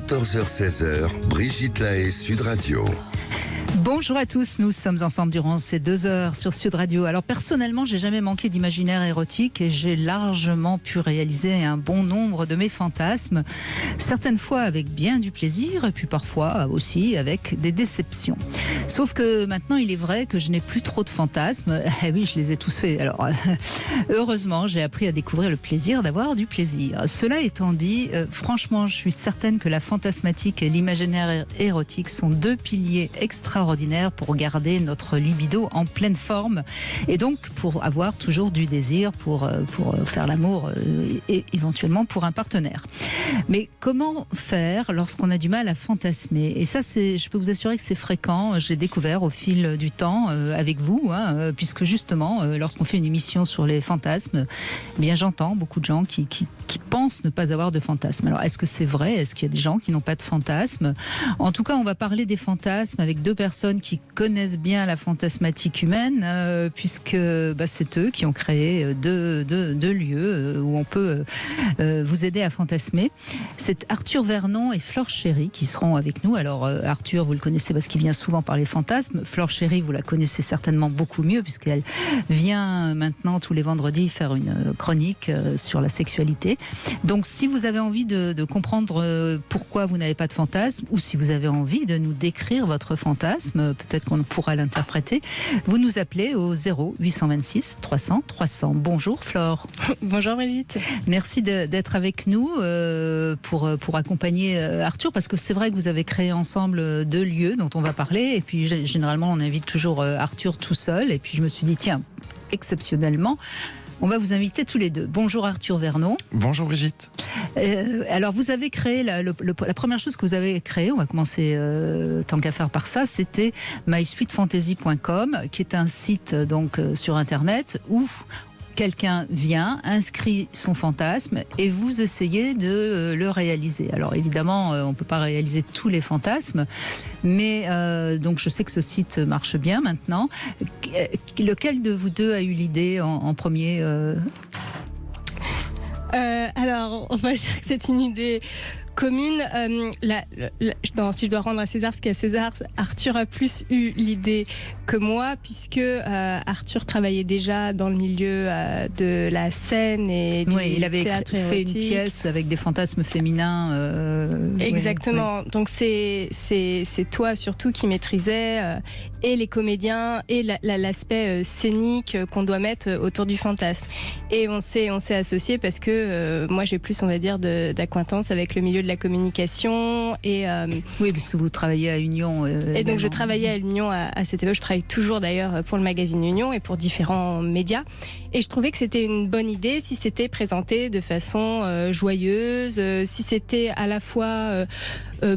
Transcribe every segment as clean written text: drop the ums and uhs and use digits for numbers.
14h-16h, Brigitte Lahaie, Sud Radio. Bonjour à tous, nous sommes ensemble durant ces 2 heures sur Sud Radio. Alors personnellement, j'ai jamais manqué d'imaginaire érotique et j'ai largement pu réaliser un bon nombre de mes fantasmes, certaines fois avec bien du plaisir et puis parfois aussi avec des déceptions. Sauf que maintenant, il est vrai que je n'ai plus trop de fantasmes. Eh oui, je les ai tous faits. Alors heureusement, j'ai appris à découvrir le plaisir d'avoir du plaisir. Cela étant dit, franchement, je suis certaine que la fantasmatique et l'imaginaire érotique sont 2 piliers extraordinaires pour garder notre libido en pleine forme et donc pour avoir toujours du désir pour faire l'amour et éventuellement pour un partenaire. Mais comment faire lorsqu'on a du mal à fantasmer? Et ça, je peux vous assurer que c'est fréquent. Je l'ai découvert au fil du temps avec vous, puisque justement, lorsqu'on fait une émission sur les fantasmes, eh bien j'entends beaucoup de gens qui pensent ne pas avoir de fantasmes. Alors, est-ce que c'est vrai? Est-ce qu'il y a des gens qui n'ont pas de fantasmes? En tout cas, on va parler des fantasmes avec 2 personnes qui connaissent bien la fantasmatique humaine, puisque c'est eux qui ont créé deux lieux où on peut vous aider à fantasmer. C'est Arthur Vernon et Flore Chéry qui seront avec nous. Alors, Arthur, vous le connaissez parce qu'il vient souvent parler fantasmes. Flore Chéry, vous la connaissez certainement beaucoup mieux, puisqu'elle vient maintenant tous les vendredis faire une chronique sur la sexualité. Donc si vous avez envie de comprendre pourquoi vous n'avez pas de fantasme, ou si vous avez envie de nous décrire votre fantasme, peut-être qu'on pourra l'interpréter, vous nous appelez au 0826 300 300. Bonjour Flore. Bonjour Brigitte. Merci d'être avec nous pour accompagner Arthur, parce que c'est vrai que vous avez créé ensemble 2 lieux dont on va parler, et puis généralement on invite toujours Arthur tout seul, et puis je me suis dit tiens, exceptionnellement, on va vous inviter tous les 2. Bonjour Arthur Vernon. Bonjour Brigitte. Alors vous avez créé, la première chose que vous avez créée, on va commencer tant qu'à faire par ça, c'était mysweetfantasy.com, qui est un site donc sur internet où quelqu'un vient, inscrit son fantasme et vous essayez de le réaliser. Alors évidemment, on ne peut pas réaliser tous les fantasmes, mais donc je sais que ce site marche bien maintenant. Lequel de vous 2 a eu l'idée en premier Alors, on va dire que c'est une idée commune. Si je dois rendre à César ce qu'il y a à César, Arthur a plus eu l'idée que moi, puisque Arthur travaillait déjà dans le milieu de la scène et du il avait théâtre fait érotique. une pièce avec des fantasmes féminins. Exactement. Oui. Donc c'est toi surtout qui maîtrisais et les comédiens et l'aspect scénique qu'on doit mettre autour du fantasme. Et on s'est associés parce que moi j'ai plus, on va dire, d'acquaintance avec le milieu de la communication et oui, puisque vous travaillez à Union. Et donc je travaillais à Union à cette époque. Je travaille toujours d'ailleurs pour le magazine Union et pour différents médias. Et je trouvais que c'était une bonne idée si c'était présenté de façon joyeuse, si c'était à la fois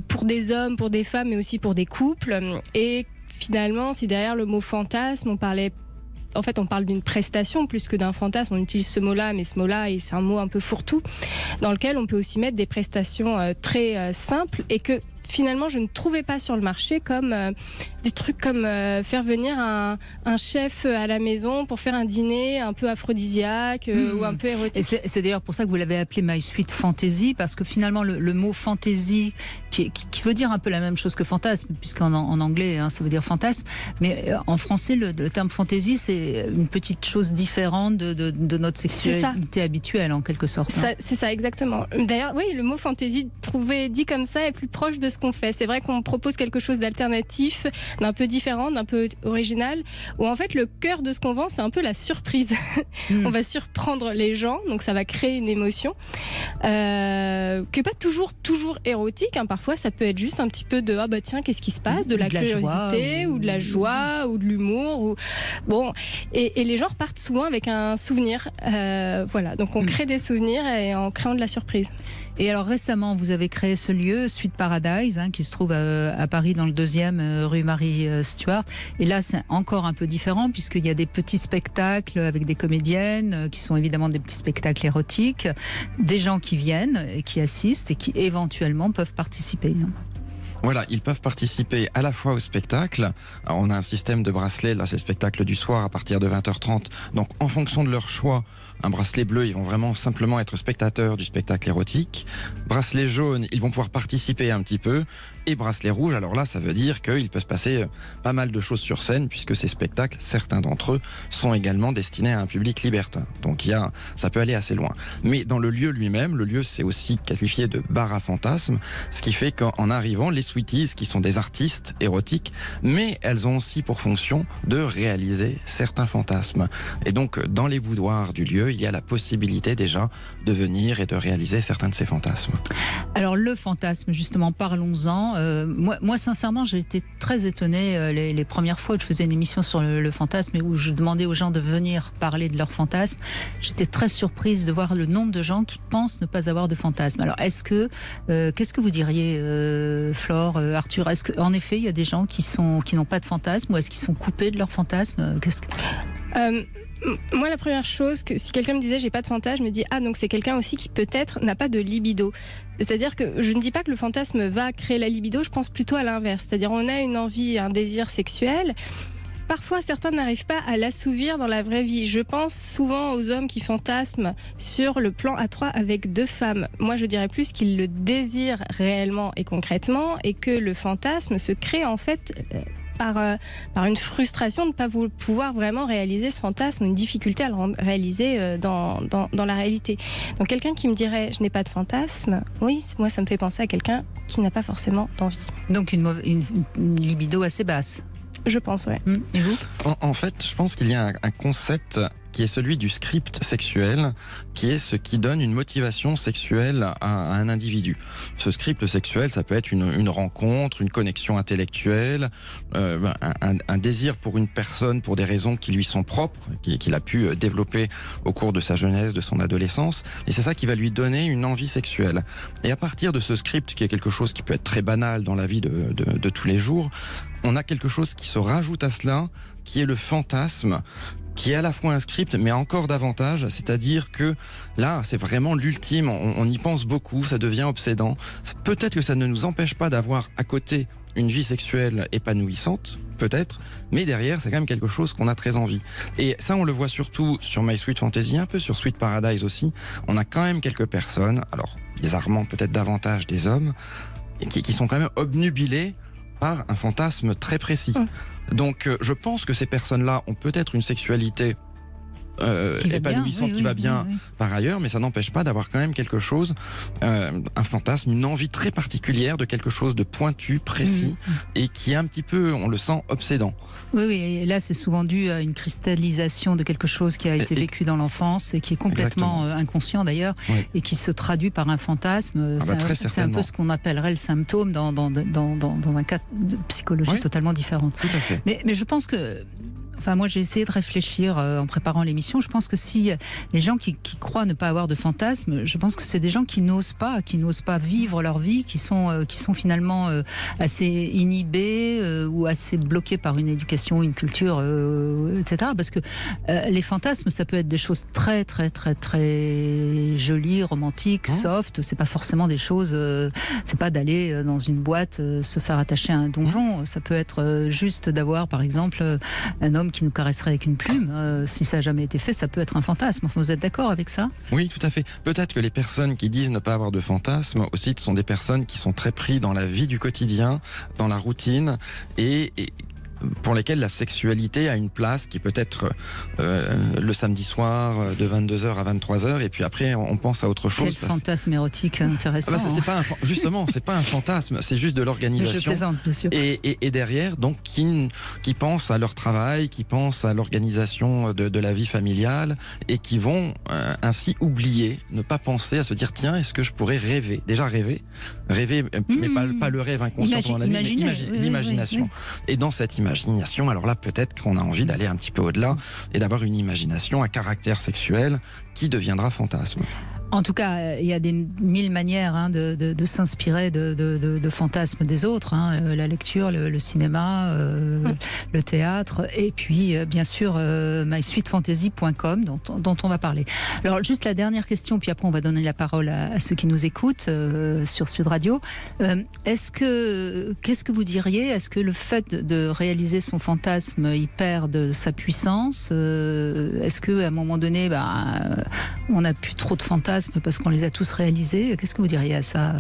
pour des hommes, pour des femmes, mais aussi pour des couples. Et finalement, si derrière le mot fantasme, on parle d'une prestation plus que d'un fantasme. On utilise ce mot-là, mais ce mot-là, c'est un mot un peu fourre-tout, dans lequel on peut aussi mettre des prestations très simples et que finalement je ne trouvais pas sur le marché, comme des trucs comme faire venir un chef à la maison pour faire un dîner un peu aphrodisiaque ou un peu érotique. Et c'est d'ailleurs pour ça que vous l'avez appelé My Sweet Fantasy, parce que finalement le mot fantasy qui veut dire un peu la même chose que fantasme, puisqu'en anglais ça veut dire fantasme, mais en français le terme fantasy c'est une petite chose différente de notre sexualité habituelle en quelque sorte. C'est ça exactement. D'ailleurs oui, le mot fantasy dit comme ça est plus proche de ce qu'on fait. C'est vrai qu'on propose quelque chose d'alternatif, d'un peu différent, d'un peu original, où en fait le cœur de ce qu'on vend c'est un peu la surprise. On va surprendre les gens, donc ça va créer une émotion qui n'est pas toujours érotique, hein. Parfois ça peut être juste un petit peu de ah bah tiens, qu'est-ce qui se passe, de la curiosité ou de la joie ou de l'humour et les gens repartent souvent avec un souvenir. Voilà, donc on crée des souvenirs et en créant de la surprise. Et alors récemment vous avez créé ce lieu Sweet Paradise, qui se trouve à Paris dans le 2e rue Marie Stuart, et là c'est encore un peu différent puisqu'il y a des petits spectacles avec des comédiennes qui sont évidemment des petits spectacles érotiques, des gens qui viennent et qui assistent et qui éventuellement peuvent participer. Voilà, ils peuvent participer à la fois au spectacle. Alors, on a un système de bracelets, là c'est le spectacle du soir à partir de 20h30. Donc en fonction de leur choix, un bracelet bleu, ils vont vraiment simplement être spectateurs du spectacle érotique. Bracelet jaune, ils vont pouvoir participer un petit peu. Et bracelet rouge, alors là ça veut dire qu'il peut se passer pas mal de choses sur scène, puisque ces spectacles, certains d'entre eux, sont également destinés à un public libertin. Donc ça peut aller assez loin. Mais dans le lieu lui-même, le lieu c'est aussi qualifié de bar à fantasmes, ce qui fait qu'en arrivant, les sweeties, qui sont des artistes érotiques, mais elles ont aussi pour fonction de réaliser certains fantasmes. Et donc dans les boudoirs du lieu, il y a la possibilité déjà de venir et de réaliser certains de ces fantasmes. Alors le fantasme, justement, parlons-en. Moi, sincèrement, j'ai été très étonnée les premières fois que je faisais une émission sur le fantasme et où je demandais aux gens de venir parler de leur fantasme. J'étais très surprise de voir le nombre de gens qui pensent ne pas avoir de fantasme. Alors, qu'est-ce que vous diriez, Flore, Arthur? Est-ce qu'en effet, il y a des gens qui n'ont pas de fantasme, ou est-ce qu'ils sont coupés de leur fantasme? Moi, la première chose, que si quelqu'un me disait j'ai pas de fantasme, je me dis donc c'est quelqu'un aussi qui peut-être n'a pas de libido. C'est-à-dire que je ne dis pas que le fantasme va créer la libido, je pense plutôt à l'inverse. C'est-à-dire on a une envie, un désir sexuel. Parfois, certains n'arrivent pas à l'assouvir dans la vraie vie. Je pense souvent aux hommes qui fantasment sur le plan à trois avec 2 femmes. Moi, je dirais plus qu'ils le désirent réellement et concrètement, et que le fantasme se crée en fait par une frustration de ne pas pouvoir vraiment réaliser ce fantasme, une difficulté à le réaliser dans la réalité. Donc quelqu'un qui me dirait je n'ai pas de fantasme, oui, moi ça me fait penser à quelqu'un qui n'a pas forcément d'envie. Donc une libido assez basse. Je pense, ouais. Et vous ? En fait, je pense qu'il y a un concept qui est celui du script sexuel, qui est ce qui donne une motivation sexuelle à un individu. Ce script sexuel, ça peut être une rencontre, une connexion intellectuelle, un désir pour une personne pour des raisons qui lui sont propres, qu'il a pu développer au cours de sa jeunesse, de son adolescence, et c'est ça qui va lui donner une envie sexuelle. Et à partir de ce script, qui est quelque chose qui peut être très banal dans la vie de tous les jours, on a quelque chose qui se rajoute à cela, qui est le fantasme, qui est à la fois un script, mais encore davantage, c'est-à-dire que là, c'est vraiment l'ultime, on y pense beaucoup, ça devient obsédant. Peut-être que ça ne nous empêche pas d'avoir à côté une vie sexuelle épanouissante, peut-être, mais derrière, c'est quand même quelque chose qu'on a très envie. Et ça, on le voit surtout sur My Sweet Fantasy, un peu sur Sweet Paradise aussi. On a quand même quelques personnes, alors bizarrement peut-être davantage des hommes, qui sont quand même obnubilés par un fantasme très précis. Donc je pense que ces personnes-là ont peut-être une sexualité épanouissante, qui va bien par ailleurs, mais ça n'empêche pas d'avoir quand même quelque chose, un fantasme, une envie très particulière de quelque chose de pointu, précis, et qui est un petit peu, on le sent, obsédant. Oui, et là c'est souvent dû à une cristallisation de quelque chose qui a été vécu dans l'enfance et qui est complètement inconscient d'ailleurs, et qui se traduit par un fantasme. C'est un peu ce qu'on appellerait le symptôme dans un cas de psychologie totalement différente. Tout à fait. Mais je pense que... Enfin, moi, j'ai essayé de réfléchir en préparant l'émission. Je pense que si les gens qui croient ne pas avoir de fantasme, je pense que c'est des gens qui n'osent pas vivre leur vie, qui sont finalement assez inhibés ou assez bloqués par une éducation, une culture, etc. Parce que les fantasmes, ça peut être des choses très, très, très, très jolies, romantiques, soft. C'est pas forcément des choses. C'est pas d'aller dans une boîte se faire attacher à un donjon. Ça peut être juste d'avoir, par exemple, un homme qui nous caresserait avec une plume. Si ça n'a jamais été fait, ça peut être un fantasme. Vous êtes d'accord avec ça ? Oui, tout à fait. Peut-être que les personnes qui disent ne pas avoir de fantasme aussi sont des personnes qui sont très pris dans la vie du quotidien, dans la routine, et pour lesquelles la sexualité a une place qui peut être le samedi soir de 22h à 23h, et puis après on pense à autre chose. Quel fantasme érotique intéressant. C'est pas justement, c'est pas un fantasme, c'est juste de l'organisation. Je plaisante, bien sûr. Et derrière, donc, qui pensent à leur travail, qui pensent à l'organisation de la vie familiale, et qui vont ainsi oublier, ne pas penser à se dire tiens, est-ce que je pourrais rêver ? Déjà rêver, mais pas le rêve inconscient pendant la nuit, mais l'imagination. Et dans cette imagination, alors là peut-être qu'on a envie d'aller un petit peu au-delà et d'avoir une imagination à caractère sexuel qui deviendra fantasme. En tout cas, il y a des 1000 manières de s'inspirer de fantasmes des autres. La lecture, le cinéma, le théâtre, et puis bien sûr mysweetfantasy.com dont on va parler. Alors juste la dernière question, puis après on va donner la parole à ceux qui nous écoutent sur Sud Radio. Qu'est-ce que vous diriez? Est-ce que le fait de réaliser son fantasme, il perd de sa puissance? Est-ce qu'à un moment donné, on n'a plus trop de fantasmes parce qu'on les a tous réalisés? Qu'est-ce que vous diriez à ça?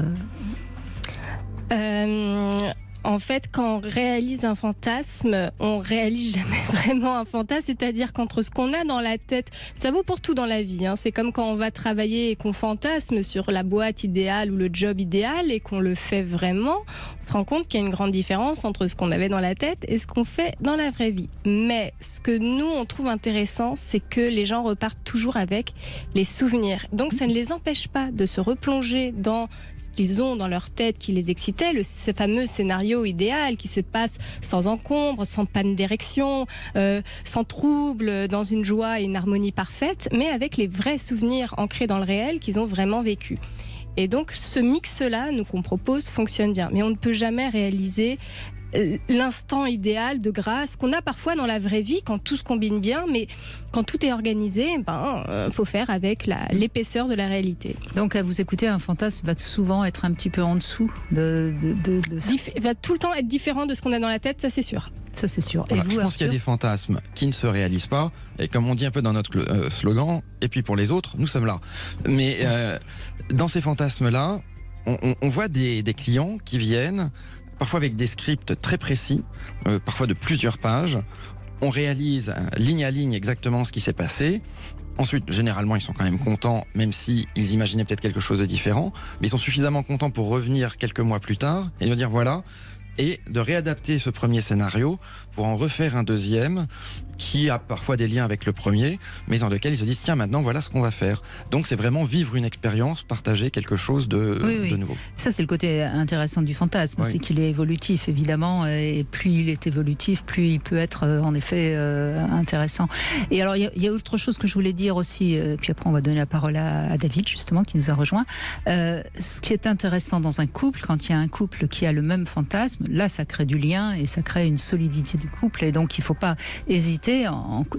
En fait, quand on réalise un fantasme, on réalise jamais vraiment un fantasme. C'est-à-dire qu'entre ce qu'on a dans la tête, ça vaut pour tout dans la vie. C'est comme quand on va travailler et qu'on fantasme sur la boîte idéale ou le job idéal et qu'on le fait vraiment, on se rend compte qu'il y a une grande différence entre ce qu'on avait dans la tête et ce qu'on fait dans la vraie vie. Mais ce que nous, on trouve intéressant, c'est que les gens repartent toujours avec les souvenirs. Donc ça ne les empêche pas de se replonger dans ce qu'ils ont dans leur tête qui les excitait, ce fameux scénario idéal qui se passe sans encombre, sans panne d'érection, sans trouble, dans une joie et une harmonie parfaite, mais avec les vrais souvenirs ancrés dans le réel qu'ils ont vraiment vécu. Et donc ce mix-là, nous qu'on propose, fonctionne bien. Mais on ne peut jamais réaliser l'instant idéal de grâce qu'on a parfois dans la vraie vie quand tout se combine bien, mais quand tout est organisé, faut faire avec l'épaisseur de la réalité. Donc à vous écouter, un fantasme va souvent être un petit peu en dessous de va tout le temps être différent de ce qu'on a dans la tête, ça c'est sûr. Ça c'est sûr. Voilà, et vous, je pense qu'il y a des fantasmes qui ne se réalisent pas, et comme on dit un peu dans notre slogan, et puis pour les autres, nous sommes là. Mais dans ces fantasmes-là, on voit des clients qui viennent parfois avec des scripts très précis, parfois de plusieurs pages. On réalise ligne à ligne exactement ce qui s'est passé. Ensuite, généralement, ils sont quand même contents, même si ils imaginaient peut-être quelque chose de différent, mais ils sont suffisamment contents pour revenir quelques mois plus tard et nous dire voilà, et de réadapter ce premier scénario pour en refaire un deuxième qui a parfois des liens avec le premier, mais dans lequel ils se disent tiens, maintenant voilà ce qu'on va faire. Donc c'est vraiment vivre une expérience, partager quelque chose de nouveau. Ça c'est le côté intéressant du fantasme, c'est qu'il est évolutif évidemment, et plus il est évolutif, plus il peut être en effet intéressant. Et alors il y a autre chose que je voulais dire aussi, puis après on va donner la parole à David justement qui nous a rejoint. Ce qui est intéressant dans un couple, quand il y a un couple qui a le même fantasme, là ça crée du lien et ça crée une solidité du couple, et donc il ne faut pas hésiter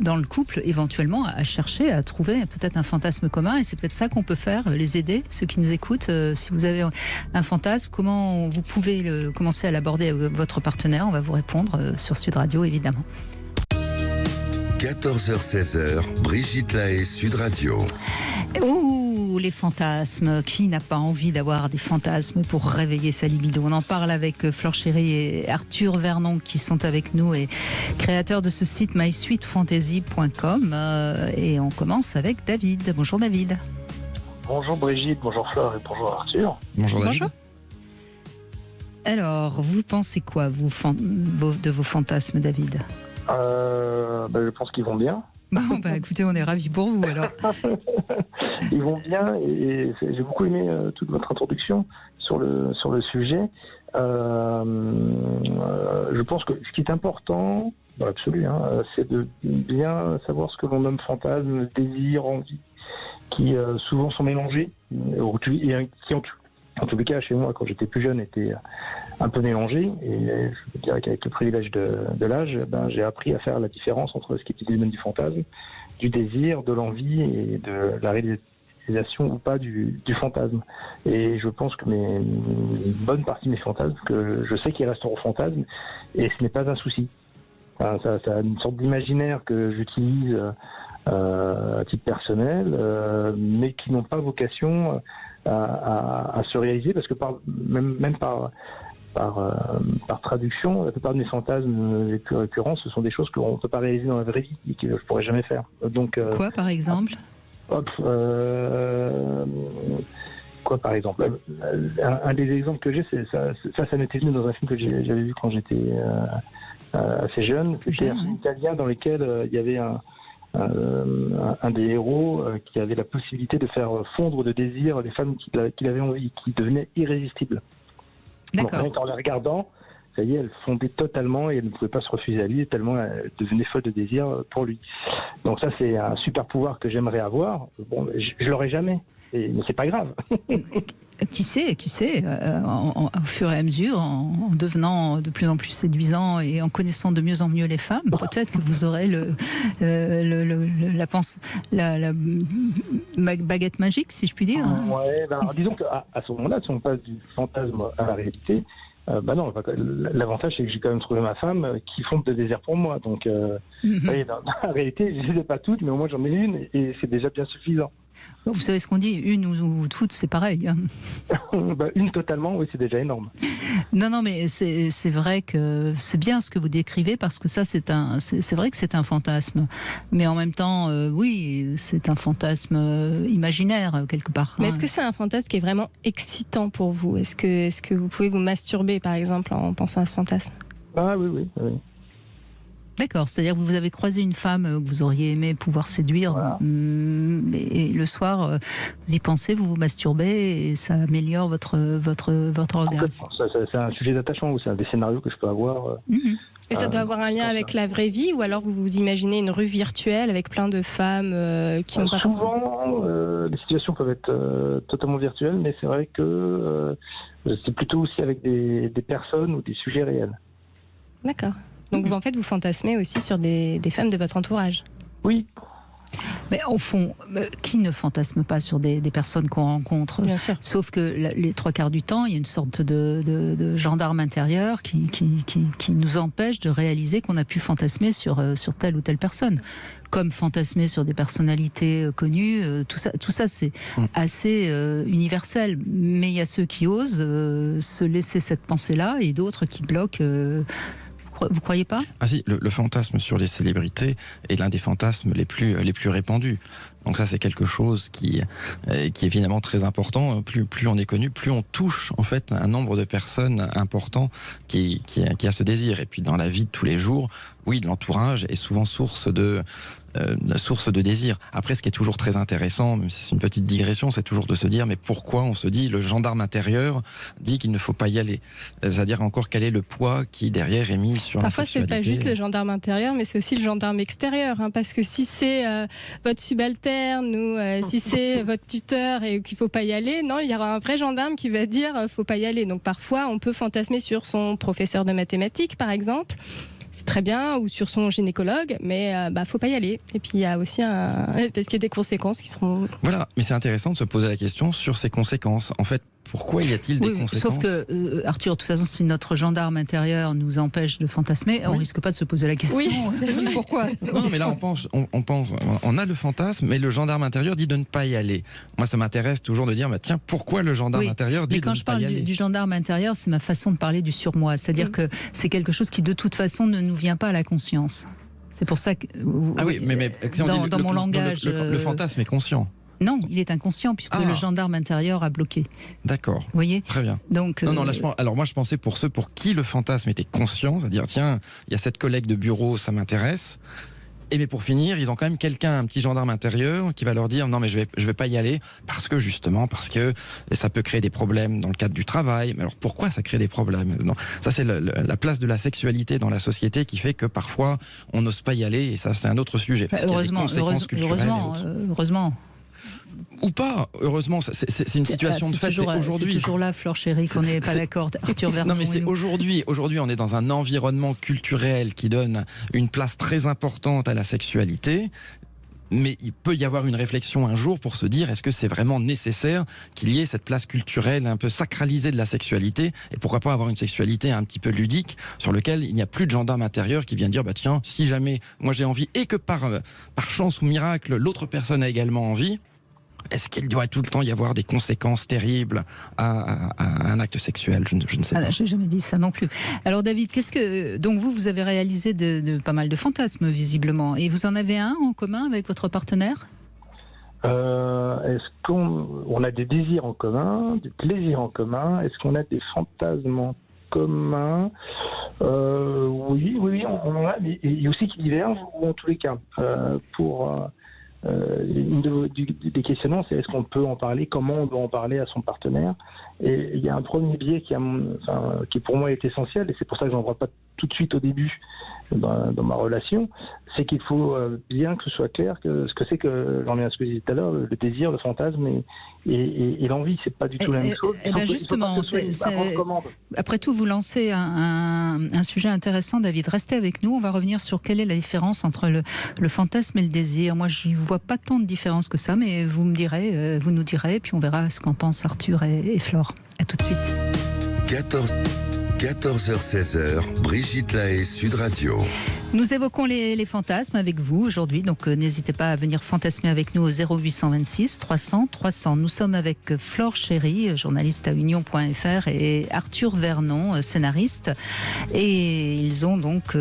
dans le couple éventuellement à chercher, à trouver peut-être un fantasme commun, et c'est peut-être ça qu'on peut faire, les aider, ceux qui nous écoutent. Si vous avez un fantasme, comment vous pouvez commencer à l'aborder avec votre partenaire? On va vous répondre sur Sud Radio évidemment. 14h-16h, Brigitte Lahaie, Sud Radio. Les fantasmes, qui n'a pas envie d'avoir des fantasmes pour réveiller sa libido? On en parle avec Flore Chéry et Arthur Vernon qui sont avec nous et créateurs de ce site mysweetfantasy.com, et on commence avec David. Bonjour David. Bonjour Brigitte, bonjour Flore et bonjour Arthur. Bonjour David. Bonjour. Alors, vous pensez quoi de vos fantasmes, David? Je pense qu'ils vont bien. Bon, écoutez, on est ravis pour vous alors. Ils vont bien, et j'ai beaucoup aimé toute votre introduction sur le sujet. Je pense que ce qui est important, dans l'absolu, c'est de bien savoir ce que l'on nomme fantasme, désir, envie, qui souvent sont mélangés, et qui en tous les cas, chez moi, quand j'étais plus jeune, étaient un peu mélangés. Et je dirais qu'avec le privilège de l'âge, j'ai appris à faire la différence entre ce qui était le domaine du fantasme, du désir, de l'envie et de la réalisation ou pas du fantasme. Et je pense que une bonne partie de mes fantasmes, que je sais qu'ils resteront fantasmes, et ce n'est pas un souci. Ça a une sorte d'imaginaire que j'utilise à titre personnel, mais qui n'ont pas vocation à se réaliser, parce que même par traduction, la plupart de mes fantasmes les plus récurrents, ce sont des choses qu'on ne peut pas réaliser dans la vraie vie et que je ne pourrais jamais faire. Donc, quoi par exemple? Quoi par exemple? Un des exemples que j'ai, c'est ça m'était venu dans un film que j'avais vu quand j'étais assez jeune. C'était un film italien dans lequel il y avait un des héros qui avait la possibilité de faire fondre de désir les femmes qu'il avait envie, qui devenaient irrésistibles. D'accord. Donc, en les regardant, ça y est, elle fondait totalement et elle ne pouvait pas se refuser à lui, tellement elle devenait folle de désir pour lui. Donc ça, c'est un super pouvoir que j'aimerais avoir. Bon, je l'aurai jamais. mais c'est pas grave. Qui sait, au fur et à mesure, en devenant de plus en plus séduisant et en connaissant de mieux en mieux les femmes, peut-être que vous aurez la baguette magique, si je puis dire. Ouais, alors disons qu'à ce moment-là, si on passe du fantasme à la réalité, non, l'avantage c'est que j'ai quand même trouvé ma femme qui fonde le désert pour moi. Donc, voyez, dans la réalité, je ne les ai pas toutes, mais au moins j'en ai une et c'est déjà bien suffisant. Bon, vous savez ce qu'on dit, une ou toutes, c'est pareil. Hein. Une totalement, oui, c'est déjà énorme. Non, mais c'est vrai que c'est bien ce que vous décrivez parce que ça, c'est vrai que c'est un fantasme. Mais en même temps, oui, c'est un fantasme imaginaire quelque part. Mais est-ce que c'est un fantasme qui est vraiment excitant pour vous ? Est-ce que vous pouvez vous masturber, par exemple, en pensant à ce fantasme ? Ah oui. D'accord, c'est-à-dire que vous avez croisé une femme que vous auriez aimé pouvoir séduire, voilà. Et le soir, vous y pensez, vous vous masturbez et ça améliore votre orgasme. C'est un sujet d'attachement ou c'est un des scénarios que je peux avoir. Et ça doit avoir un lien avec la vraie vie ou alors vous vous imaginez une rue virtuelle avec plein de femmes qui n'ont pas forcément... Souvent, les situations peuvent être totalement virtuelles, mais c'est vrai que c'est plutôt aussi avec des personnes ou des sujets réels. D'accord. Donc en fait, vous fantasmez aussi sur des femmes de votre entourage. Oui. Mais au fond, qui ne fantasme pas sur des personnes qu'on rencontre ? Bien sûr. Sauf que les 3/4 du temps, il y a une sorte de gendarme intérieur qui nous empêche de réaliser qu'on a pu fantasmer sur telle ou telle personne. Comme fantasmer sur des personnalités connues, tout ça c'est assez universel. Mais il y a ceux qui osent se laisser cette pensée-là et d'autres qui bloquent. Vous croyez pas ? Ah si, le fantasme sur les célébrités est l'un des fantasmes les plus répandus. Donc ça, c'est quelque chose qui est évidemment très important. Plus on est connu, plus on touche en fait un nombre de personnes important qui a ce désir. Et puis dans la vie de tous les jours, oui, l'entourage est souvent source de désir. Après, ce qui est toujours très intéressant, même si c'est une petite digression, c'est toujours de se dire, mais pourquoi on se dit, le gendarme intérieur dit qu'il ne faut pas y aller. C'est-à-dire encore quel est le poids qui derrière est mis sur Parfois, la sexualité. c'est pas juste le gendarme intérieur, mais c'est aussi le gendarme extérieur. Parce que si c'est votre subalterne ou si c'est votre tuteur et qu'il faut pas y aller, non, il y aura un vrai gendarme qui va dire faut pas y aller. Donc parfois, on peut fantasmer sur son professeur de mathématiques, par exemple. C'est très bien, ou sur son gynécologue, mais faut pas y aller. Et puis il y a aussi parce qu'il y a des conséquences qui seront... Voilà, mais c'est intéressant de se poser la question sur ces conséquences. En fait, pourquoi y a-t-il des conséquences ? Sauf que, Arthur, de toute façon, si notre gendarme intérieur nous empêche de fantasmer, on risque pas de se poser la question. Oui, pourquoi ? Non, mais là, on a le fantasme, mais le gendarme intérieur dit de ne pas y aller. Moi, ça m'intéresse toujours de dire, tiens, pourquoi le gendarme intérieur dit de ne pas y aller ? Mais quand je parle du gendarme intérieur, c'est ma façon de parler du surmoi. C'est-à-dire que c'est quelque chose qui, de toute façon, ne nous vient pas à la conscience. C'est pour ça que... Ah oui, mais si on dit dans mon langage... Le fantasme est conscient. Non, il est inconscient puisque le gendarme intérieur a bloqué. D'accord. Vous voyez ? Très bien. Donc, non, alors moi je pensais pour ceux pour qui le fantasme était conscient, c'est-à-dire tiens, il y a cette collègue de bureau, ça m'intéresse. Et mais pour finir, ils ont quand même un petit gendarme intérieur qui va leur dire non mais je vais pas y aller parce que ça peut créer des problèmes dans le cadre du travail. Mais alors pourquoi ça crée des problèmes ? Non, ça c'est la place de la sexualité dans la société qui fait que parfois on n'ose pas y aller et ça c'est un autre sujet. Heureusement. Ou pas, heureusement, c'est une situation de fait. C'est toujours là, Flore chérie, qu'on n'est pas d'accord. Arthur Vernon. Non, mais c'est aujourd'hui, on est dans un environnement culturel qui donne une place très importante à la sexualité. Mais il peut y avoir une réflexion un jour pour se dire est-ce que c'est vraiment nécessaire qu'il y ait cette place culturelle un peu sacralisée de la sexualité et pourquoi pas avoir une sexualité un petit peu ludique sur lequel il n'y a plus de gendarme intérieur qui vient dire tiens, si jamais moi j'ai envie et que par chance ou miracle l'autre personne a également envie, est-ce qu'il doit tout le temps y avoir des conséquences terribles à un acte sexuel ? Je ne sais pas. Je n'ai jamais dit ça non plus. Alors David, donc vous avez réalisé pas mal de fantasmes visiblement, et vous en avez un en commun avec votre partenaire ? Est-ce qu'on a des désirs en commun, des plaisirs en commun ? Est-ce qu'on a des fantasmes en commun ? Oui, on en a, mais il y a aussi qui divergent, ou en tous les cas, une des questionnements, c'est est-ce qu'on peut en parler, comment on doit en parler à son partenaire. Et il y a un premier biais qui pour moi est essentiel, et c'est pour ça que j'en vois pas tout de suite au début dans ma relation, c'est qu'il faut bien que ce soit clair que ce que c'est que, j'en reviens à ce que je disais tout à l'heure, le désir, le fantasme et l'envie, c'est pas du tout la même chose. Justement, après tout, vous lancez un sujet intéressant, David. Restez avec nous, on va revenir sur quelle est la différence entre le fantasme et le désir. Moi, je n'y vois pas tant de différence que ça, mais vous nous direz, puis on verra ce qu'en pensent Arthur et Flore. À tout de suite. 14h-16h, Brigitte Lahaie, Sud Radio. Nous évoquons les fantasmes avec vous aujourd'hui, donc n'hésitez pas à venir fantasmer avec nous au 0826 300 300. Nous sommes avec Flore Chéry, journaliste à Union.fr, et Arthur Vernon, scénariste, et ils ont donc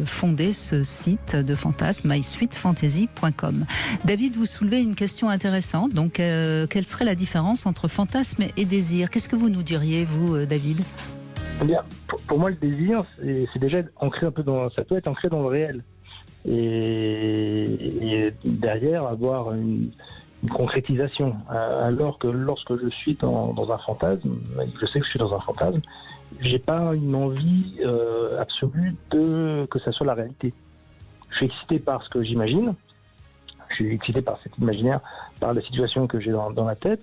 fondé ce site de fantasmes, mysweetfantasy.com. David, vous soulevez une question intéressante, donc quelle serait la différence entre fantasme et désir? Qu'est-ce que vous nous diriez, vous, David? Eh bien, pour moi, le désir, c'est déjà ancré un peu ça peut être ancré dans le réel. Et derrière, avoir une concrétisation. Alors que lorsque je suis dans un fantasme, je sais que je suis dans un fantasme, j'ai pas une envie absolue que ça soit la réalité. Je suis excité par ce que j'imagine, je suis excité par cet imaginaire, par la situation que j'ai dans la tête.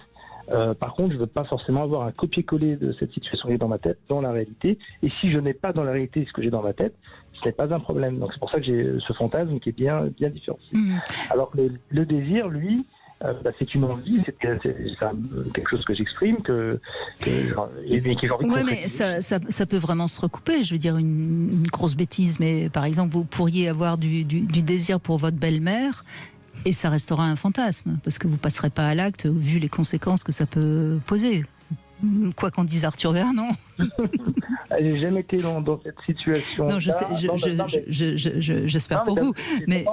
Par contre, je ne veux pas forcément avoir un copier-coller de cette situation qui est dans ma tête, dans la réalité. Et si je n'ai pas dans la réalité ce que j'ai dans ma tête, ce n'est pas un problème. Donc c'est pour ça que j'ai ce fantasme qui est bien différencié. Alors que le désir, lui, c'est une envie, c'est quelque chose que j'exprime, et que j'ai envie de Oui, mais ça peut vraiment se recouper. Je veux dire une grosse bêtise, mais par exemple, vous pourriez avoir du désir pour votre belle-mère, et ça restera un fantasme, parce que vous ne passerez pas à l'acte, vu les conséquences que ça peut poser. Quoi qu'en dise Arthur Vernon. J'ai jamais été dans cette situation. Non, je sais, j'espère pour vous. Mais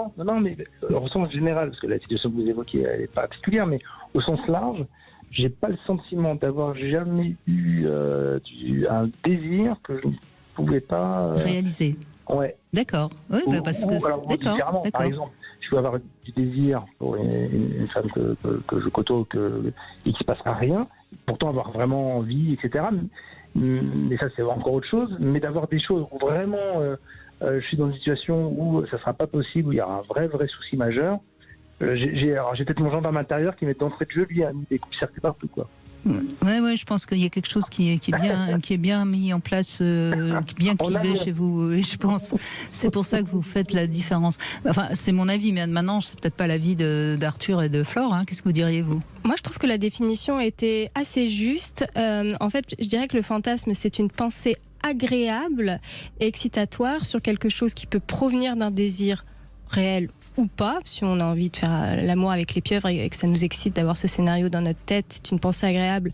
au sens général, parce que la situation que vous évoquez, elle est particulière, mais au sens large, j'ai pas le sentiment d'avoir jamais eu un désir que je ne pouvais pas réaliser. Ouais. D'accord. Oui, parce que d'accord. Par exemple, je peux avoir du désir pour une femme que je côtoie et qui ne se passera rien, pourtant avoir vraiment envie, etc. Mais ça, c'est encore autre chose. Mais d'avoir des choses où vraiment je suis dans une situation où ça ne sera pas possible, où il y a un vrai souci majeur. J'ai peut-être mon gendarme intérieur qui met d'entrée de jeu, lui, a mis des coups de circuit partout, quoi. Ouais, je pense qu'il y a quelque chose qui est bien mis en place, bien clivé chez vous. Et je pense c'est pour ça que vous faites la différence. Enfin, c'est mon avis, mais maintenant, c'est peut-être pas l'avis d'Arthur et de Flore. Qu'est-ce que vous diriez, vous? Moi, je trouve que la définition était assez juste. En fait, je dirais que le fantasme, c'est une pensée agréable et excitatoire sur quelque chose qui peut provenir d'un désir réel ou pas, si on a envie de faire l'amour avec les pieuvres et que ça nous excite d'avoir ce scénario dans notre tête, c'est une pensée agréable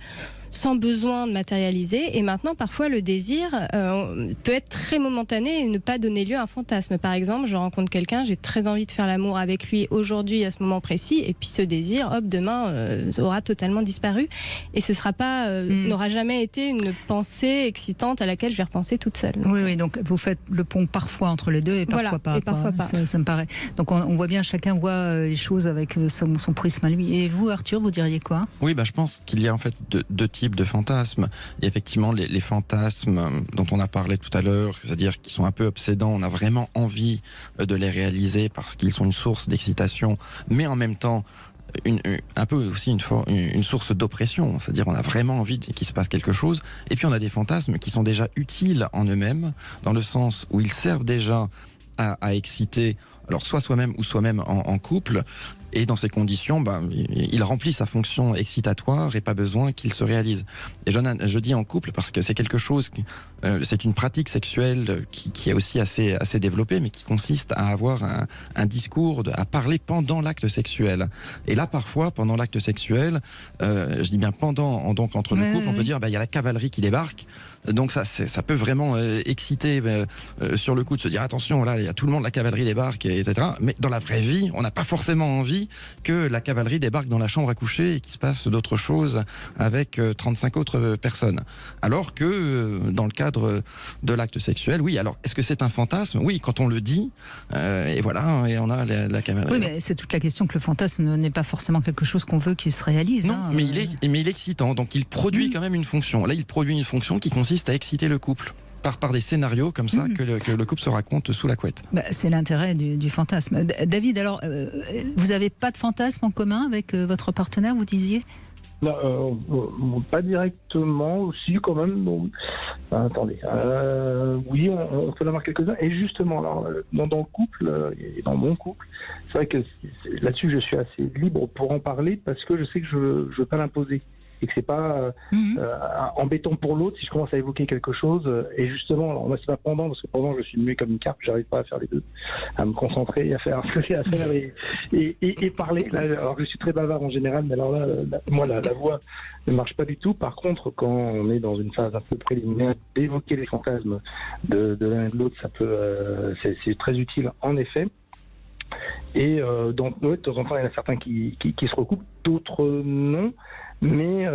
sans besoin de matérialiser. Et maintenant, parfois, le désir peut être très momentané et ne pas donner lieu à un fantasme. Par exemple, je rencontre quelqu'un, j'ai très envie de faire l'amour avec lui aujourd'hui, à ce moment précis, et puis ce désir, hop, demain, aura totalement disparu. Et ce sera pas, n'aura jamais été une pensée excitante à laquelle je vais repenser toute seule. Donc, oui, donc vous faites le pont parfois entre les deux et parfois pas. Et parfois pas. Ça me paraît. Donc on voit bien, chacun voit les choses avec son prisme à lui. Et vous, Arthur, vous diriez quoi? Oui, je pense qu'il y a en fait deux types de fantasmes. Et effectivement, les fantasmes dont on a parlé tout à l'heure, c'est-à-dire qui sont un peu obsédants, on a vraiment envie de les réaliser parce qu'ils sont une source d'excitation, mais en même temps un peu aussi une source d'oppression, c'est-à-dire on a vraiment envie qu'il se passe quelque chose. Et puis on a des fantasmes qui sont déjà utiles en eux-mêmes, dans le sens où ils servent déjà à exciter, alors soit soi-même ou soi-même en couple. Et dans ces conditions, il remplit sa fonction excitatoire et pas besoin qu'il se réalise. Et je dis en couple parce que c'est quelque chose, c'est une pratique sexuelle qui est aussi assez développée, mais qui consiste à avoir un discours, à parler pendant l'acte sexuel. Et là, parfois, pendant l'acte sexuel, je dis bien pendant, donc entre le couple, on peut dire, il y a la cavalerie qui débarque. Donc ça peut vraiment exciter sur le coup de se dire, attention, là, il y a tout le monde, la cavalerie débarque, etc. Mais dans la vraie vie, on n'a pas forcément envie que la cavalerie débarque dans la chambre à coucher et qu'il se passe d'autres choses avec 35 autres personnes. Alors que dans le cadre de l'acte sexuel, oui, alors est-ce que c'est un fantasme? Oui, quand on le dit, et voilà, et on a la cavalerie. Oui, mais c'est toute la question que le fantasme n'est pas forcément quelque chose qu'on veut qu'il se réalise. Non, mais il est excitant, donc il produit quand même une fonction. Là, il produit une fonction qui consiste à exciter le couple. par des scénarios comme ça que le couple se raconte sous la couette. C'est l'intérêt du fantasme. David, alors, vous n'avez pas de fantasme en commun avec votre partenaire, vous disiez ? Non, pas directement, aussi quand même. Bon. Attendez. Oui, on peut en avoir quelques-uns. Et justement, alors, dans le couple, et dans mon couple, c'est vrai que là-dessus, je suis assez libre pour en parler parce que je sais que je ne veux pas l'imposer. Et que c'est pas embêtant pour l'autre si je commence à évoquer quelque chose. Et justement, alors moi c'est pas pendant, parce que pendant je suis muet comme une carpe, j'arrive pas à faire les deux, à me concentrer, à faire ce que j'ai à faire et parler. Là, alors je suis très bavard en général, mais alors là, moi la voix ne marche pas du tout. Par contre, quand on est dans une phase un peu préliminaire, d'évoquer les fantasmes de l'un et de l'autre, ça peut, c'est très utile en effet. Et donc de temps en temps, il y en a certains qui se recoupent, d'autres non. Mais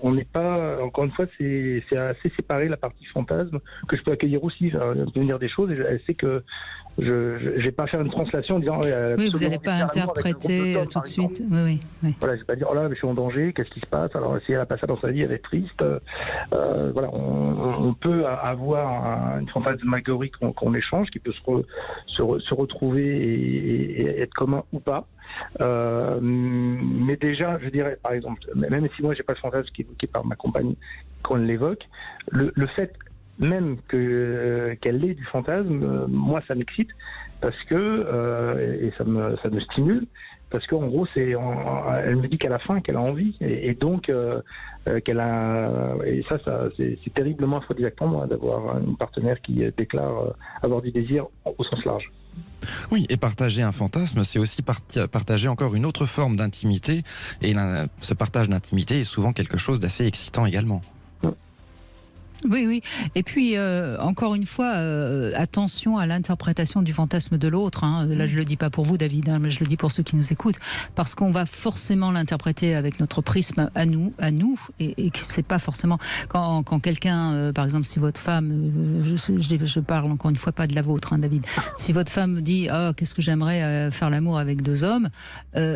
on n'est pas, encore une fois, c'est assez séparé la partie fantasme que je peux accueillir aussi, venir des choses et elle sait que je vais pas faire une translation en disant oui, vous n'allez pas interpréter tout de suite. Oui. Voilà, je vais pas dire oh là, mais je suis en danger, qu'est-ce qui se passe? Alors si elle a pas ça dans sa vie, elle est triste. Voilà, on peut avoir une fantasmagorie qu'on échange, qui peut se retrouver et être commun ou pas. Mais déjà, je dirais, par exemple, même si moi j'ai pas le fantasme qui est évoqué par ma compagne quand elle l'évoque, le fait même qu'elle ait du fantasme, moi ça m'excite parce que et ça me stimule parce qu'en gros elle me dit qu'elle a faim, qu'elle a envie et donc qu'elle a et ça c'est terriblement aphrodisiaque pour moi d'avoir une partenaire qui déclare avoir du désir au sens large. Oui, et partager un fantasme, c'est aussi partager encore une autre forme d'intimité. Et ce partage d'intimité est souvent quelque chose d'assez excitant également. Oui. Et puis, encore une fois, attention à l'interprétation du fantasme de l'autre. Là, je ne le dis pas pour vous, David, mais je le dis pour ceux qui nous écoutent. Parce qu'on va forcément l'interpréter avec notre prisme à nous et que c'est pas forcément... Quand quelqu'un, par exemple, si votre femme... je parle encore une fois pas de la vôtre, David. Si votre femme dit « Ah, qu'est-ce que j'aimerais faire l'amour avec 2 hommes »,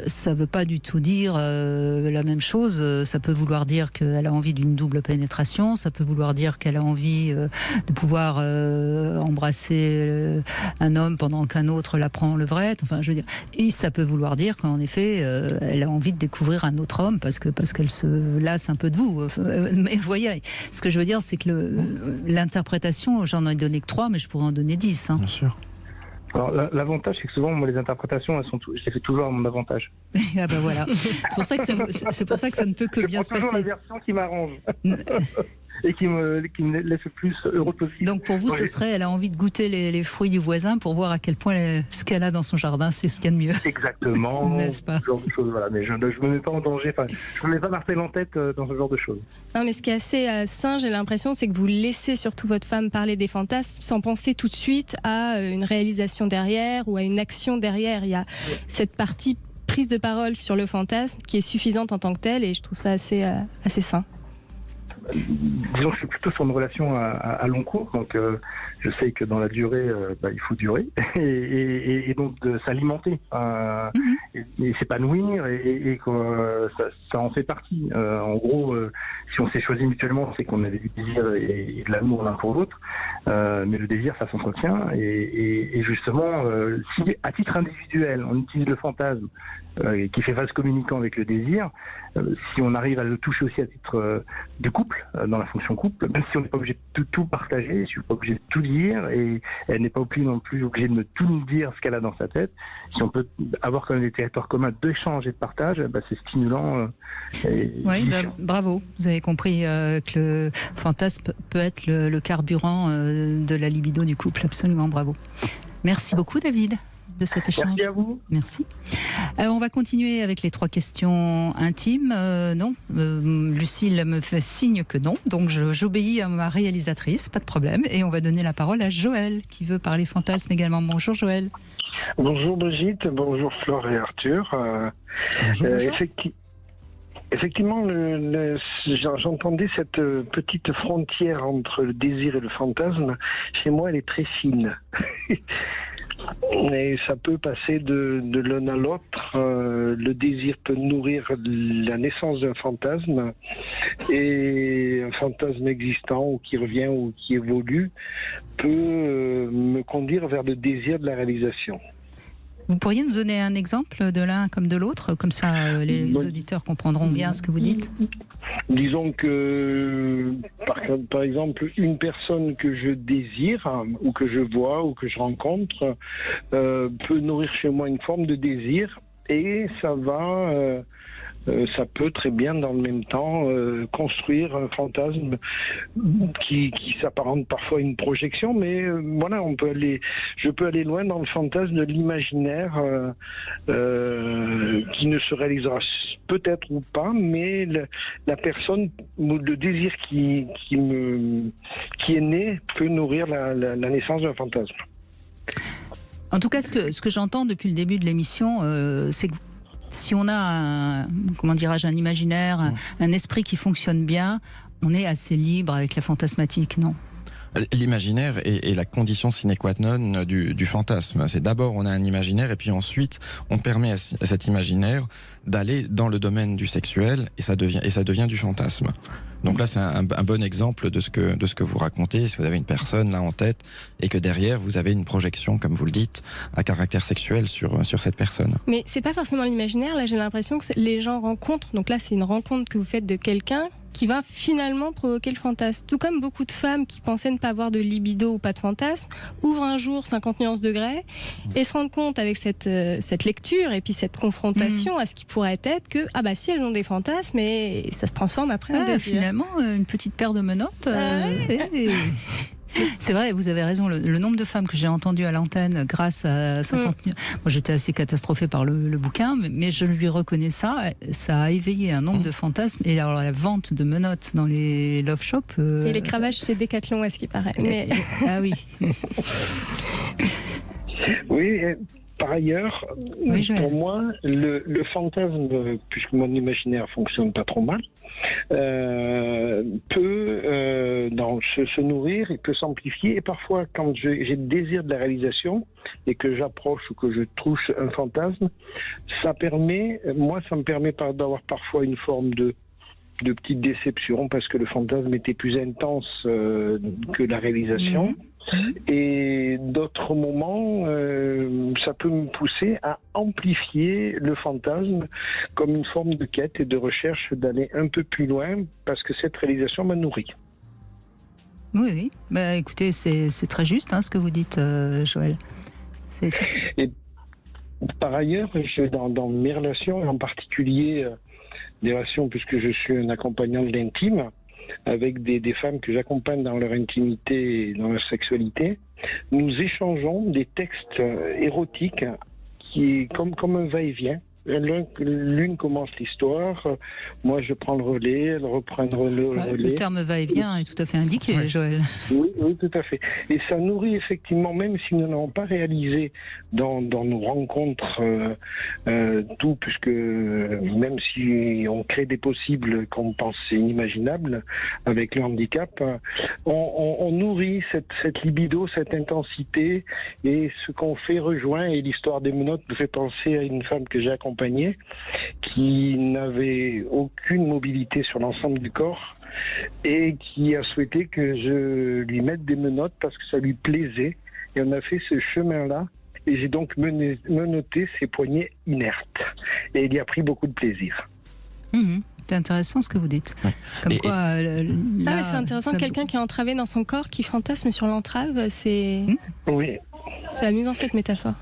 ça veut pas du tout dire la même chose. Ça peut vouloir dire qu'elle a envie d'une double pénétration, ça peut vouloir dire qu'elle a envie de pouvoir embrasser un homme pendant qu'un autre la prend en levrette. Enfin, je veux dire, et ça peut vouloir dire qu'en effet, elle a envie de découvrir un autre homme parce qu'elle se lasse un peu de vous. Mais vous voyez, ce que je veux dire, c'est que l'interprétation, j'en ai donné que 3, mais je pourrais en donner 10. Bien sûr. Alors, l'avantage, c'est que souvent, moi, les interprétations, je les fais toujours à mon avantage. Ah ben voilà. C'est pour ça que ça ne peut que bien se passer. C'est toujours la version qui m'arrange. Et qui me laisse le plus heureux possible. Donc pour vous, ce serait, elle a envie de goûter les fruits du voisin pour voir à quel point ce qu'elle a dans son jardin, c'est ce qu'il y a de mieux. Exactement. N'est-ce pas? Ce genre de choses, voilà. Mais je ne me mets pas en danger, je ne mets pas Marcel en tête dans ce genre de choses. Non, mais ce qui est assez sain, j'ai l'impression, c'est que vous laissez surtout votre femme parler des fantasmes sans penser tout de suite à une réalisation derrière ou à une action derrière. Il y a cette partie prise de parole sur le fantasme qui est suffisante en tant que telle et je trouve ça assez sain. Disons que je suis plutôt sur une relation à long cours, donc je sais que dans la durée, il faut durer et donc de s'alimenter et s'épanouir et que ça en fait partie. En gros, si on s'est choisi mutuellement, c'est qu'on avait du désir et de l'amour l'un pour l'autre, mais le désir, ça s'entretient et justement, si à titre individuel, on utilise le fantasme qui fait vase communicant avec le désir, si on arrive à le toucher aussi à titre de couple, dans la fonction couple, même si on n'est pas obligé de tout partager, je suis pas obligé de tout dire et elle n'est pas non plus obligée de tout nous dire ce qu'elle a dans sa tête, si on peut avoir quand même des territoires communs d'échange et de partage, c'est stimulant. Oui, bravo, vous avez compris que le fantasme peut être le carburant de la libido du couple, absolument, bravo. Merci beaucoup, David, de cet échange. Merci à vous. Merci. On va continuer avec les 3 questions intimes. Non, Lucille me fait signe que non, donc j'obéis à ma réalisatrice, pas de problème. Et on va donner la parole à Joël, qui veut parler fantasme également. Bonjour Joël. Bonjour Brigitte, bonjour Flore et Arthur. Bonjour. Effectivement, j'entendais cette petite frontière entre le désir et le fantasme. Chez moi, elle est très fine. Et ça peut passer de l'un à l'autre. Le désir peut nourrir la naissance d'un fantasme, et un fantasme existant ou qui revient ou qui évolue peut me conduire vers le désir de la réalisation. Vous pourriez nous donner un exemple de l'un comme de l'autre, comme ça les auditeurs comprendront bien ce que vous dites. Disons que, par exemple, une personne que je désire, ou que je vois, ou que je rencontre, peut nourrir chez moi une forme de désir, et ça peut très bien dans le même temps construire un fantasme qui s'apparente parfois à une projection, mais voilà, je peux aller loin dans le fantasme de l'imaginaire qui ne se réalisera peut-être ou pas, mais la personne ou le désir qui est né peut nourrir la naissance d'un fantasme. En tout cas, ce que j'entends depuis le début de l'émission, c'est que si on a un imaginaire, un esprit qui fonctionne bien, on est assez libre avec la fantasmatique, non ? L'imaginaire est la condition sine qua non du fantasme. C'est d'abord on a un imaginaire et puis ensuite on permet à cet imaginaire d'aller dans le domaine du sexuel et ça devient du fantasme. Donc là c'est un bon exemple de ce que vous racontez. Si vous avez une personne là en tête et que derrière vous avez une projection, comme vous le dites, à caractère sexuel sur cette personne. Mais c'est pas forcément l'imaginaire. Là j'ai l'impression que les gens rencontrent. Donc là c'est une rencontre que vous faites de quelqu'un qui va finalement provoquer le fantasme. Tout comme beaucoup de femmes qui pensaient ne pas avoir de libido ou pas de fantasme, ouvrent un jour 50 nuances degrés et se rendent compte avec cette lecture et puis cette confrontation à ce qui pourrait être que, si elles ont des fantasmes, et ça se transforme après en désir. Finalement, une petite paire de menottes. C'est vrai, vous avez raison. Le nombre de femmes que j'ai entendues à l'antenne grâce à 50 Moi, j'étais assez catastrophée par le bouquin, mais je lui reconnais ça. Ça a éveillé un nombre de fantasmes. Et alors, la vente de menottes dans les love shops. Et les cravaches chez Decathlon, à ce qui paraît. Ah oui. Oui. Par ailleurs, pour moi, le fantasme, puisque mon imaginaire fonctionne pas trop mal, peut se nourrir, il peut s'amplifier, et parfois quand j'ai le désir de la réalisation et que j'approche ou que je touche un fantasme, ça me permet d'avoir parfois une forme de petite déception parce que le fantasme était plus intense que la réalisation. Et d'autres moments, ça peut me pousser à amplifier le fantasme comme une forme de quête et de recherche d'aller un peu plus loin parce que cette réalisation m'a nourri. Oui. Écoutez, c'est très juste ce que vous dites, Joël. Et par ailleurs, dans mes relations, et en particulier des relations, puisque je suis un accompagnant de l'intime, avec des femmes que j'accompagne dans leur intimité et dans leur sexualité, nous échangeons des textes érotiques qui comme un va-et-vient. L'une commence l'histoire, moi je prends le relais, elle reprend le relais. Le terme va-et-vient est tout à fait indiqué, Joël. Oui, tout à fait. Et ça nourrit effectivement, même si nous n'avons pas réalisé dans nos rencontres tout, puisque même si on crée des possibles qu'on pense inimaginables avec le handicap, on nourrit cette libido, cette intensité, et ce qu'on fait rejoint, et l'histoire des menottes me fait penser à une femme que j'ai accompagnée qui n'avait aucune mobilité sur l'ensemble du corps et qui a souhaité que je lui mette des menottes parce que ça lui plaisait, et on a fait ce chemin-là et j'ai donc menotté ses poignets inertes et il y a pris beaucoup de plaisir. C'est intéressant ce que vous dites. Comme quoi, c'est intéressant, quelqu'un qui est entravé dans son corps, qui fantasme sur l'entrave, c'est amusant cette métaphore.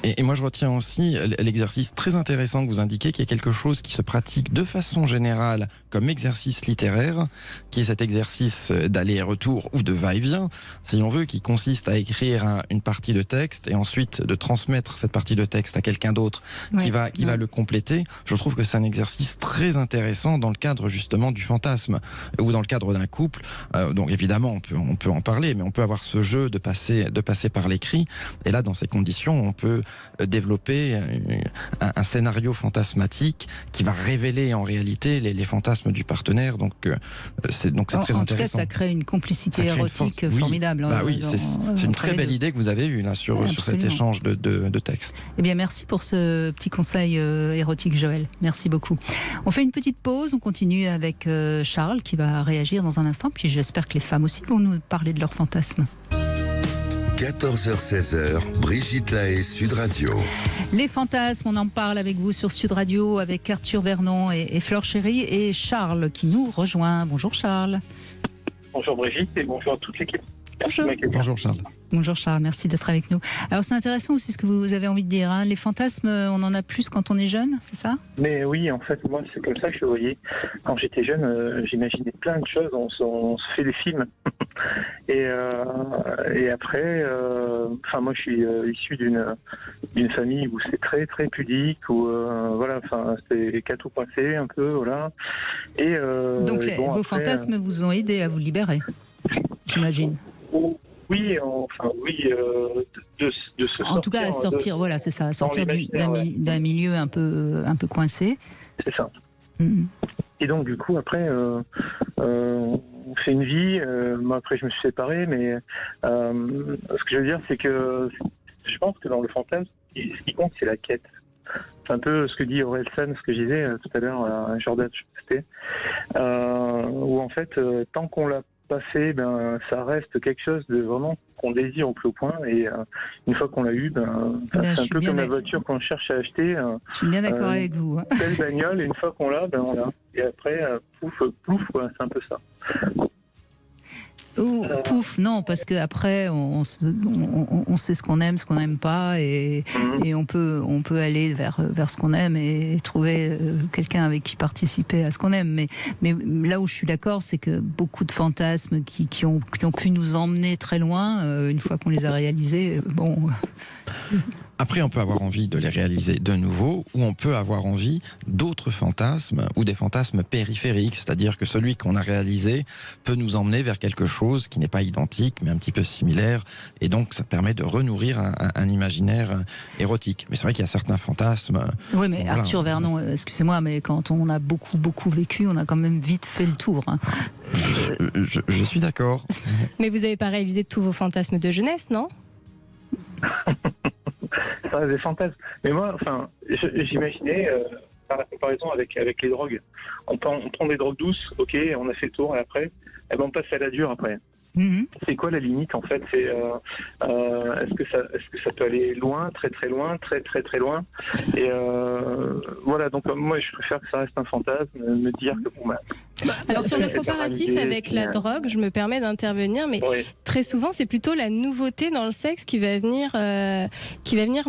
Et moi je retiens aussi l'exercice très intéressant que vous indiquez, qui est quelque chose qui se pratique de façon générale comme exercice littéraire, qui est cet exercice d'aller-retour ou de va-et-vient, si on veut, qui consiste à écrire une partie de texte et ensuite de transmettre cette partie de texte à quelqu'un d'autre qui va le compléter. Je trouve que c'est un exercice très intéressant dans le cadre justement du fantasme ou dans le cadre d'un couple. Donc évidemment on peut en parler, mais on peut avoir ce jeu de passer par l'écrit, et là dans ces conditions on peut peut développer un scénario fantasmatique qui va révéler en réalité les fantasmes du partenaire. Donc c'est très intéressant. En tout cas, ça crée une complicité érotique formidable. Oui, c'est une très belle idée que vous avez eue là sur cet échange de textes. Eh bien, merci pour ce petit conseil érotique, Joël. Merci beaucoup. On fait une petite pause, on continue avec Charles qui va réagir dans un instant, puis j'espère que les femmes aussi vont nous parler de leurs fantasmes. 14h-16h, Brigitte Lahaie, Sud Radio. Les fantasmes, on en parle avec vous sur Sud Radio, avec Arthur Vernon et Flore Chéry, et Charles qui nous rejoint. Bonjour Charles. Bonjour Brigitte et bonjour à toute l'équipe. Bonjour Charles. Bonjour Charles, merci d'être avec nous. Alors c'est intéressant aussi ce que vous avez envie de dire, hein. Les fantasmes, on en a plus quand on est jeune, c'est ça ? Mais oui, en fait, moi, c'est comme ça que je le voyais. Quand j'étais jeune, j'imaginais plein de choses. On se fait des films. et après, moi, je suis issu d'une famille où c'est très, très pudique, où, c'est catou coincé un peu, voilà. Et, donc, vos fantasmes vous ont aidé à vous libérer, j'imagine. Oui, de se sortir. En tout cas, à sortir, voilà, c'est ça, à sortir d'un milieu un peu coincé. C'est ça. Mm-hmm. Et donc, du coup, après, on fait une vie. Moi, après, je me suis séparé, mais ce que je veux dire, c'est que je pense que dans le fantasme, ce qui compte, c'est la quête. C'est un peu ce que dit Orelsan, ce que je disais tout à l'heure à Jordan, où en fait, tant qu'on l'a passé, ça reste quelque chose de vraiment qu'on désire au plus haut point, et une fois qu'on l'a eu, c'est un peu comme la voiture qu'on cherche à acheter. Je suis bien d'accord avec vous. Belle bagnole, et une fois qu'on l'a, on l'a. Et après, plouf, quoi, c'est un peu ça. Pouf, non, parce qu'après, on sait ce qu'on aime, ce qu'on n'aime pas, et on peut aller vers ce qu'on aime et trouver quelqu'un avec qui participer à ce qu'on aime. Mais là où je suis d'accord, c'est que beaucoup de fantasmes qui ont pu nous emmener très loin, une fois qu'on les a réalisés, bon... Après, on peut avoir envie de les réaliser de nouveau, ou on peut avoir envie d'autres fantasmes, ou des fantasmes périphériques, c'est-à-dire que celui qu'on a réalisé peut nous emmener vers quelque chose qui n'est pas identique, mais un petit peu similaire, et donc ça permet de renourrir un imaginaire érotique. Mais c'est vrai qu'il y a certains fantasmes... Oui, mais voilà. Arthur Vernon, excusez-moi, mais quand on a beaucoup vécu, on a quand même vite fait le tour. Hein. Je suis d'accord. Mais vous n'avez pas réalisé tous vos fantasmes de jeunesse, non ? Ça reste des fantasmes. Mais moi, j'imaginais, par la comparaison avec les drogues, on prend des drogues douces, ok, on a fait le tour, et après, on passe à la dure après. Mm-hmm. C'est quoi la limite en fait ? C'est est-ce que ça peut aller loin, très très loin, très très très loin ? Et voilà, donc moi je préfère que ça reste un fantasme, me dire que alors sur le comparatif avec la drogue, je me permets d'intervenir, mais très souvent c'est plutôt la nouveauté dans le sexe qui va venir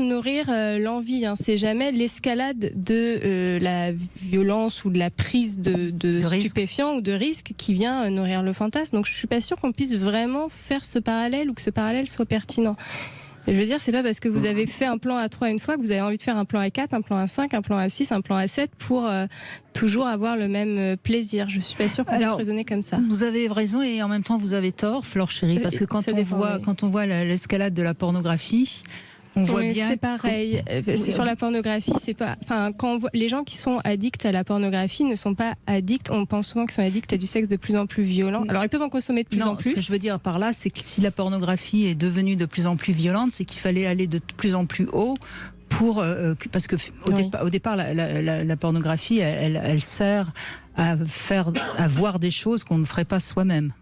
nourrir l'envie. Hein. C'est jamais l'escalade de la violence ou de la prise de stupéfiants ou de risques qui vient nourrir le fantasme. Donc je suis pas sûre qu'on puisse vraiment faire ce parallèle ou que ce parallèle soit pertinent. Et je veux dire, c'est pas parce que vous avez fait un plan A3 une fois que vous avez envie de faire un plan A4, un plan A5, un plan A6, un plan A7 pour toujours avoir le même plaisir. Je suis pas sûre qu'on puisse raisonner comme ça. Vous avez raison et en même temps vous avez tort, Flore Chéry, parce que quand on voit l'escalade de la pornographie, on voit bien. C'est pareil. Sur la pornographie, c'est pas. Enfin, quand on voit, les gens qui sont addicts à la pornographie ne sont pas addicts. On pense souvent qu'ils sont addicts à du sexe de plus en plus violent. Alors ils peuvent en consommer de plus en plus. Ce que je veux dire par là, c'est que si la pornographie est devenue de plus en plus violente, c'est qu'il fallait aller de plus en plus haut. Parce que au départ, la pornographie, elle sert à voir des choses qu'on ne ferait pas soi-même.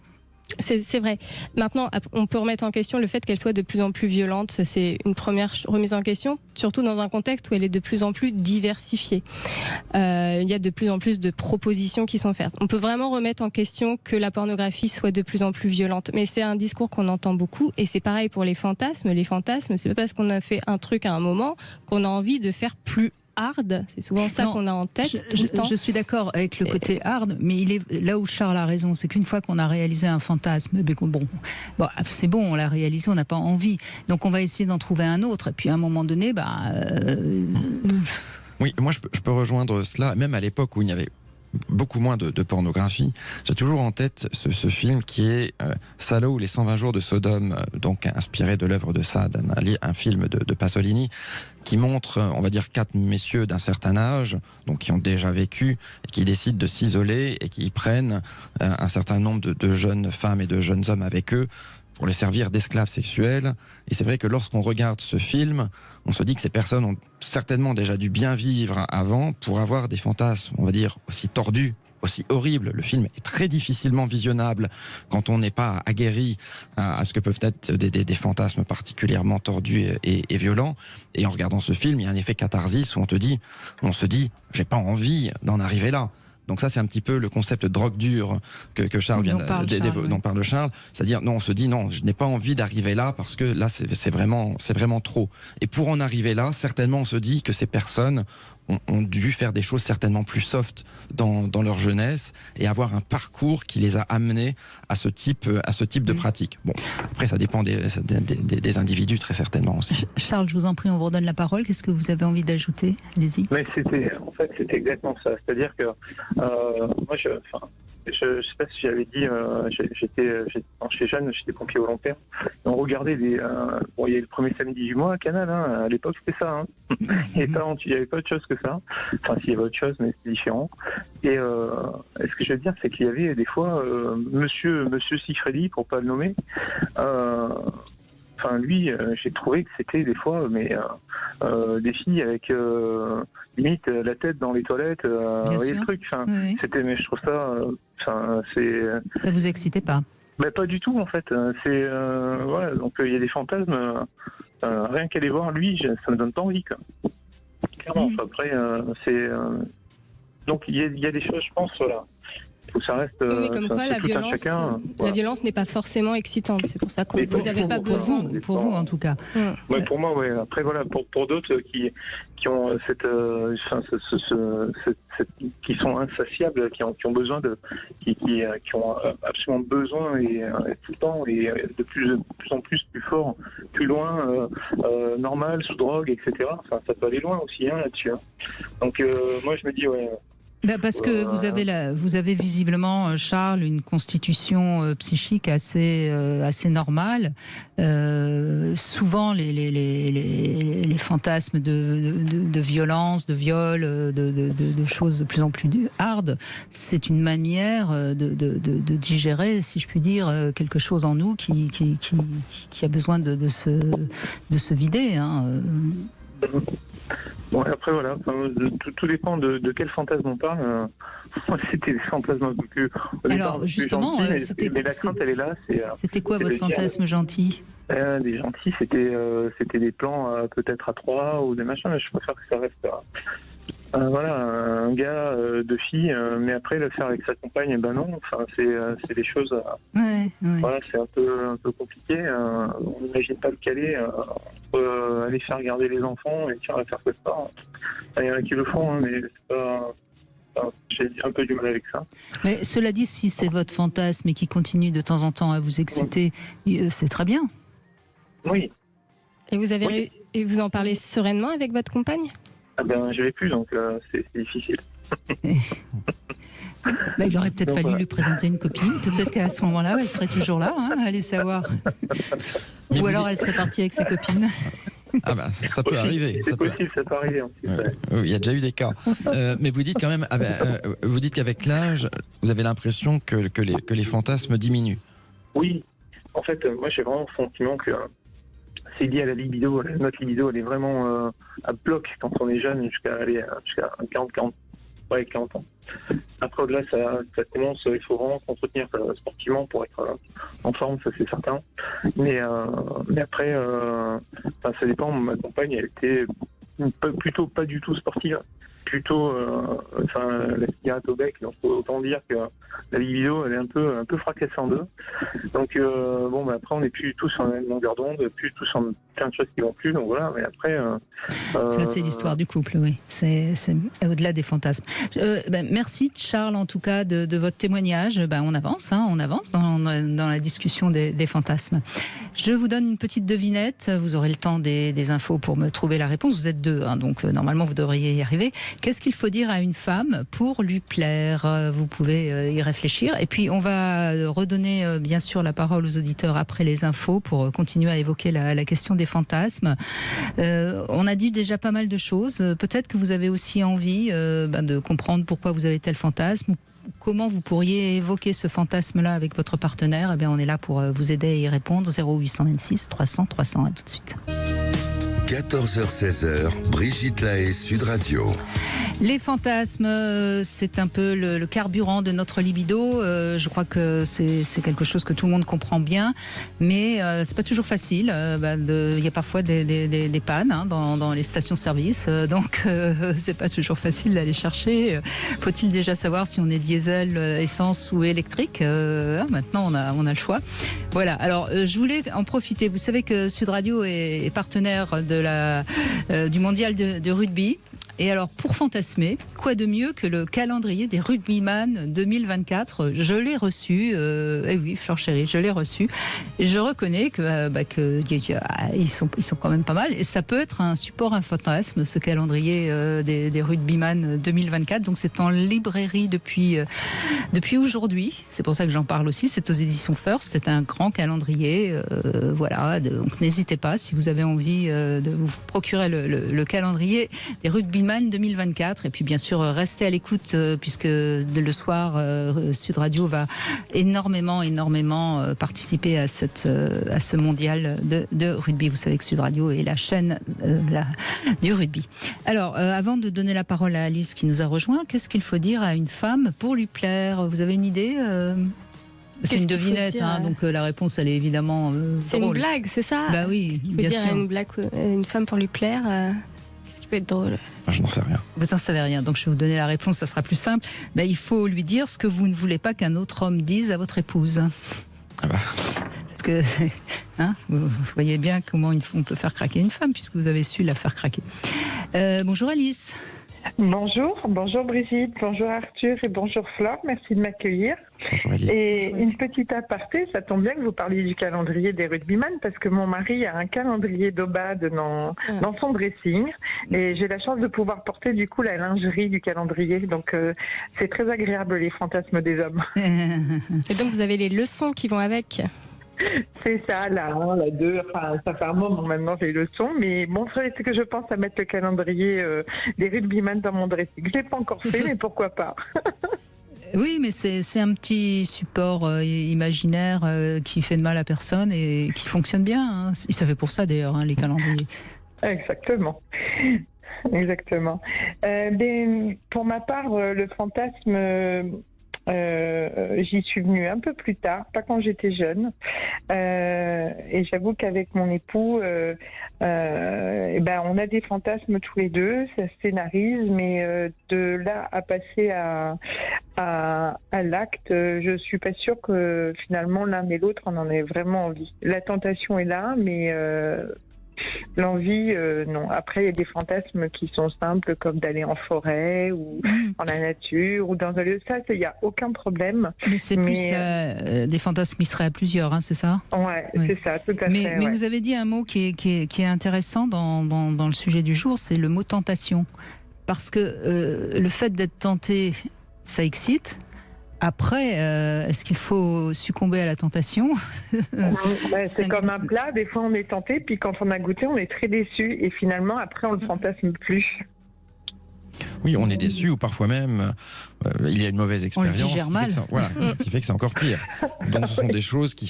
C'est vrai. Maintenant, on peut remettre en question le fait qu'elle soit de plus en plus violente. C'est une première remise en question, surtout dans un contexte où elle est de plus en plus diversifiée. Il y a de plus en plus de propositions qui sont faites. On peut vraiment remettre en question que la pornographie soit de plus en plus violente. Mais c'est un discours qu'on entend beaucoup. Et c'est pareil pour les fantasmes. Les fantasmes, c'est pas parce qu'on a fait un truc à un moment qu'on a envie de faire plus hard, c'est souvent ça qu'on a en tête tout le temps. Je suis d'accord avec le côté hard, mais là où Charles a raison, c'est qu'une fois qu'on a réalisé un fantasme, c'est bon, on l'a réalisé, on n'a pas envie. Donc on va essayer d'en trouver un autre, et puis à un moment donné, Oui, moi je peux rejoindre cela, même à l'époque où il n'y avait beaucoup moins de pornographie. J'ai toujours en tête ce film qui est Salo ou les 120 jours de Sodome, donc inspiré de l'œuvre de Sade, un film de Pasolini, qui montre, on va dire, 4 messieurs d'un certain âge, donc qui ont déjà vécu, et qui décident de s'isoler et qui prennent un certain nombre de jeunes femmes et de jeunes hommes avec eux pour les servir d'esclaves sexuels. Et c'est vrai que lorsqu'on regarde ce film, on se dit que ces personnes ont certainement déjà dû bien vivre avant pour avoir des fantasmes, on va dire, aussi tordus, aussi horribles. Le film est très difficilement visionnable quand on n'est pas aguerri à ce que peuvent être des fantasmes particulièrement tordus et violents. Et en regardant ce film, il y a un effet catharsis où on se dit, j'ai pas envie d'en arriver là. Donc ça, c'est un petit peu le concept de drogue dure que Charles vient dont parle Charles. C'est-à-dire, non, on se dit, non, je n'ai pas envie d'arriver là parce que là, c'est vraiment trop. Et pour en arriver là, certainement, on se dit que ces personnes ont dû faire des choses certainement plus soft dans leur jeunesse et avoir un parcours qui les a amenés à ce type de pratique. Bon, après, ça dépend des individus, très certainement aussi. Charles, je vous en prie, on vous redonne la parole. Qu'est-ce que vous avez envie d'ajouter? Allez-y. Mais c'était exactement ça. C'est-à-dire que moi, je sais pas si j'avais dit, quand j'étais jeune, j'étais pompier volontaire. Et on regardait il y a le premier samedi du mois à Canal, hein, à l'époque c'était ça. Hein. Il n'y avait pas autre chose que ça. Enfin, s'il y avait autre chose, mais c'était différent. Et ce que je veux dire, c'est qu'il y avait des fois Monsieur Siffredi, pour pas le nommer. Enfin, lui, j'ai trouvé que c'était des fois, des filles avec limite la tête dans les toilettes, vous voyez le truc. Enfin, oui. Mais je trouve ça, ça vous excitait pas? Ben, pas du tout en fait. Voilà, donc il y a des fantasmes. Rien qu'à les voir, lui, ça me donne pas envie. Quoi. Clairement. Après, donc il y a des choses, je pense, voilà. Faut que ça reste. Oui, comme quoi la violence n'est pas forcément excitante. C'est pour ça que vous n'avez pas besoin. Pour vous, en tout cas. Ouais, pour moi, ouais. Après, voilà, pour d'autres qui ont qui sont insatiables, qui ont besoin qui ont absolument besoin et tout le temps et de plus en plus fort, plus loin, normal, sous drogue, etc. Enfin, ça peut aller loin aussi là-dessus. Hein. Donc, moi, je me dis, ouais. Parce que vous avez visiblement, Charles, une constitution psychique assez normale. Souvent, les fantasmes de violence, de viol, de choses de plus en plus hard, c'est une manière de digérer, si je puis dire, quelque chose en nous qui a besoin de se vider. Hein. Bon, après voilà, tout dépend de quel fantasme on parle. C'était des fantasmes un peu plus. Alors justement, mais la crainte, elle est là. C'était quoi votre fantasme gentil? Des gentils, c'était des plans peut-être à 3 ou des machins, mais je préfère que ça reste. Voilà, un gars, deux filles, mais après le faire avec sa compagne, eh ben non. Enfin, c'est des choses. Ouais. Voilà, c'est un peu compliqué. On n'imagine pas le caler. Aller faire garder les enfants et faire que ça. Il y en a qui le font, hein, mais c'est pas. J'ai un peu du mal avec ça. Mais cela dit, si c'est votre fantasme et qui continue de temps en temps à vous exciter, c'est très bien. Oui. Et et vous en parlez sereinement avec votre compagne? Ah ben, je l'ai plus, donc c'est difficile. Il aurait peut-être fallu lui présenter une copine. Peut-être qu'à ce moment-là, elle serait toujours là, hein, allez savoir. Ou alors elle serait partie avec sa copine. Ah bah, ça peut arriver. C'est possible, ça peut arriver. Il y a déjà eu des cas. Mais vous dites quand même, vous dites qu'avec l'âge, vous avez l'impression que les fantasmes diminuent. Oui. En fait, moi j'ai vraiment le sentiment que c'est lié à la libido. Notre libido, elle est vraiment à bloc quand on est jeune jusqu'à 40 ans. Après, au-delà, ça commence, il faut vraiment s'entretenir sportivement pour être en forme, ça c'est certain. Mais après, ça dépend. Ma compagne, elle était plutôt pas du tout sportive. Plutôt la cigarette au bec, donc autant dire que la libido elle est un peu fracassée en deux. Donc après on n'est plus tous sur la même longueur d'onde, plus tous en plein de choses qui vont plus, donc voilà, mais après ça c'est l'histoire du couple, oui, c'est au-delà des fantasmes. Merci Charles en tout cas de votre témoignage. On avance dans la discussion des fantasmes. Je vous donne une petite devinette, vous aurez le temps des infos pour me trouver la réponse. Vous êtes 2, hein, donc normalement vous devriez y arriver. Qu'est-ce qu'il faut dire à une femme pour lui plaire? Vous pouvez y réfléchir. Et puis on va redonner bien sûr la parole aux auditeurs après les infos pour continuer à évoquer la question des fantasmes. On a dit déjà pas mal de choses. Peut-être que vous avez aussi envie de comprendre pourquoi vous avez tel fantasme, ou comment vous pourriez évoquer ce fantasme-là avec votre partenaire. Eh bien, on est là pour vous aider à y répondre. 0826 300 300. À tout de suite. 14h-16h, Brigitte Lahaie, Sud Radio. Les fantasmes, c'est un peu le carburant de notre libido. Je crois que c'est quelque chose que tout le monde comprend bien, mais c'est pas toujours facile. Il y a parfois des pannes dans les stations-service, donc c'est pas toujours facile d'aller chercher. Faut-il déjà savoir si on est diesel, essence ou électrique? Maintenant, on a le choix. Voilà. Alors, je voulais en profiter. Vous savez que Sud Radio est partenaire du mondial de rugby. Et alors, pour fantasmer, quoi de mieux que le calendrier des rugbyman 2024? Je l'ai reçu, oui, Fleur Chérie, je l'ai reçu. Et je reconnais ils sont quand même pas mal. Et ça peut être un support, un fantasme, ce calendrier des rugbyman 2024. Donc, c'est en librairie depuis aujourd'hui. C'est pour ça que j'en parle aussi. C'est aux éditions First. C'est un grand calendrier. Voilà. Donc, n'hésitez pas, si vous avez envie de vous procurer le calendrier des rugbyman 2024. Et puis bien sûr restez à l'écoute puisque le soir Sud Radio va énormément participer à ce mondial de rugby. Vous savez que Sud Radio est la chaîne du rugby. Alors avant de donner la parole à Alice qui nous a rejoint, qu'est-ce qu'il faut dire à une femme pour lui plaire? Vous avez une idée? C'est une devinette, donc la réponse elle est évidemment c'est drôle. Une blague, c'est ça? Bah oui, il faut bien dire sûr. Une femme pour lui plaire. Peut être drôle. Je n'en sais rien. Vous n'en savez rien, donc je vais vous donner la réponse, ça sera plus simple. Il faut lui dire ce que vous ne voulez pas qu'un autre homme dise à votre épouse. Ah bah. Parce que vous voyez bien comment on peut faire craquer une femme, puisque vous avez su la faire craquer. Bonjour Alice. Bonjour Brigitte, bonjour Arthur et bonjour Flore, merci de m'accueillir. Bonjour Alice. Et une petite aparté, ça tombe bien que vous parliez du calendrier des rugbyman parce que mon mari a un calendrier d'Obad dans son dressing et j'ai la chance de pouvoir porter du coup la lingerie du calendrier, donc c'est très agréable les fantasmes des hommes. Et donc vous avez les leçons qui vont avec? C'est ça, la 1, la 2, enfin ça fait un moment maintenant j'ai le son, mais bon c'est que je pense à mettre le calendrier des rugbyman dans mon dressing. Je l'ai pas encore fait, mais pourquoi pas. Oui, mais c'est un petit support imaginaire qui fait de mal à personne et qui fonctionne bien. Hein. Ça fait pour ça d'ailleurs, les calendriers. Exactement. Pour ma part, le fantasme... j'y suis venue un peu plus tard, pas quand j'étais jeune, et j'avoue qu'avec mon époux, on a des fantasmes tous les deux, ça se scénarise, mais de là à passer à l'acte, je suis pas sûre que finalement l'un et l'autre en ait vraiment envie. La tentation est là, mais l'envie, non. Après, il y a des fantasmes qui sont simples, comme d'aller en forêt ou dans la nature ou dans un lieu. Ça, il n'y a aucun problème. Mais c'est plus des fantasmes qui seraient à plusieurs, c'est ça? Ouais, c'est ça, tout à fait. Mais vous avez dit un mot qui est intéressant dans le sujet du jour, c'est le mot tentation. Parce que le fait d'être tenté, ça excite. Après, est-ce qu'il faut succomber à la tentation? C'est comme un plat, des fois on est tenté, puis quand on a goûté, on est très déçu, et finalement, après, on le fantasme plus. Oui, on est déçu, ou parfois même, il y a une mauvaise expérience. On le digère mal. Qui fait que c'est encore pire. Donc ce sont des choses qui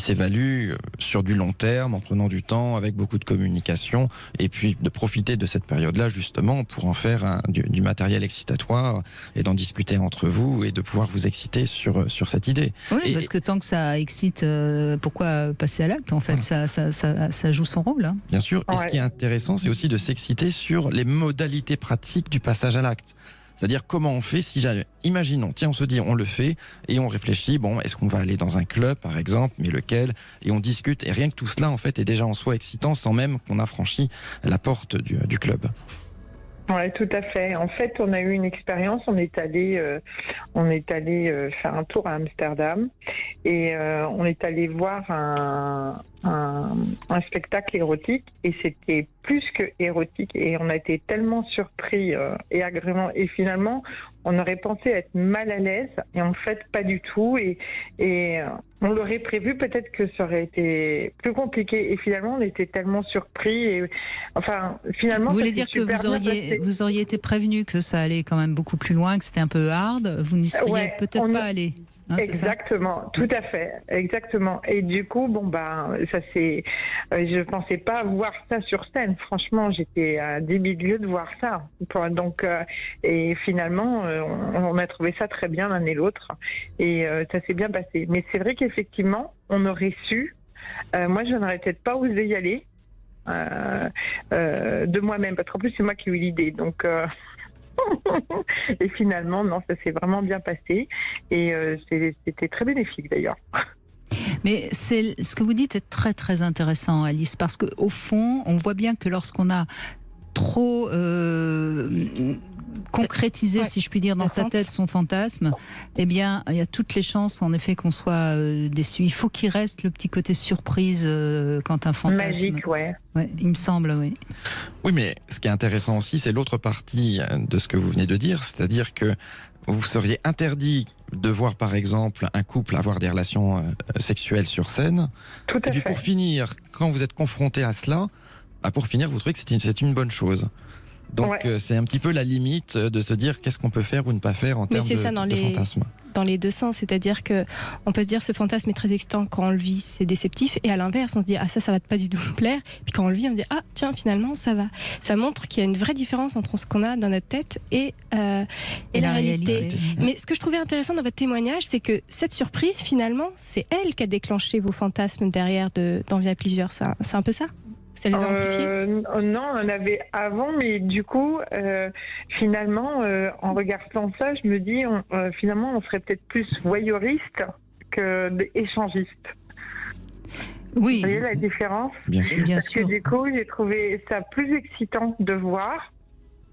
s'évaluent sur du long terme, en prenant du temps, avec beaucoup de communication, et puis de profiter de cette période-là, justement, pour en faire du matériel excitatoire, et d'en discuter entre vous, et de pouvoir vous exciter sur cette idée. Oui, parce que tant que ça excite, pourquoi passer à l'acte? En fait, ça joue son rôle. Hein. Bien sûr, et ce qui est intéressant, c'est aussi de s'exciter sur les modalités pratiques du passage à l'acte. C'est-à-dire comment on fait si imaginons, tiens, on se dit on le fait et on réfléchit, bon, est-ce qu'on va aller dans un club par exemple, mais lequel? Et on discute, et rien que tout cela en fait est déjà en soi excitant sans même qu'on a franchi la porte du club. Oui, tout à fait. En fait, on a eu une expérience. On est allé faire un tour à Amsterdam et on est allé voir un spectacle érotique et c'était plus que érotique et on a été tellement surpris et agrément et finalement on aurait pensé être mal à l'aise et en fait pas du tout et on l'aurait prévu peut-être que ça aurait été plus compliqué et finalement on était tellement surpris et enfin finalement vous voulez dire que vous auriez été prévenu que ça allait quand même beaucoup plus loin, que c'était un peu hard, vous n'y seriez peut-être pas allé. Hein, exactement, tout à fait, exactement. Et du coup, bon ça c'est, je pensais pas voir ça sur scène. Franchement, j'étais à des milieux de voir ça. Donc, et finalement, on a trouvé ça très bien l'un et l'autre, et ça s'est bien passé. Mais c'est vrai qu'effectivement, on aurait su. Moi, je n'aurais peut-être pas osé y aller de moi-même, parce qu'en plus c'est moi qui ai eu l'idée. Donc et finalement, non, ça s'est vraiment bien passé et c'était très bénéfique d'ailleurs. Mais ce que vous dites est très très intéressant, Alice, parce qu'au fond, on voit bien que lorsqu'on a trop concrétisé, si je puis dire, dans sa tête son fantasme, eh bien, il y a toutes les chances, en effet, qu'on soit déçu. Il faut qu'il reste le petit côté surprise quand un fantasme... Magique, ouais. Ouais, il me semble, oui. Oui, mais ce qui est intéressant aussi, c'est l'autre partie de ce que vous venez de dire, c'est-à-dire que vous seriez interdit de voir, par exemple, un couple avoir des relations sexuelles sur scène. Tout à et puis fait. pour finir, quand vous êtes confronté à cela, pour finir, vous trouvez que c'est une bonne chose. Donc c'est un petit peu la limite de se dire qu'est-ce qu'on peut faire ou ne pas faire en termes de fantasme. Dans les deux sens, c'est-à-dire que on peut se dire ce fantasme est très excitant quand on le vit, c'est déceptif, et à l'inverse on se dit ah ça va pas du tout me plaire, puis quand on le vit on se dit ah tiens finalement ça va. Ça montre qu'il y a une vraie différence entre ce qu'on a dans notre tête et la réalité. Mais ce que je trouvais intéressant dans votre témoignage, c'est que cette surprise finalement c'est elle qui a déclenché vos fantasmes derrière d'en vivre plusieurs. C'est un peu ça? Ça les a amplifiés? Non, on en avait avant, mais du coup, finalement, en regardant ça, je me dis, finalement, on serait peut-être plus voyeuriste que échangiste. Oui. Vous voyez la différence? Bien sûr. Parce que du coup, j'ai trouvé ça plus excitant de voir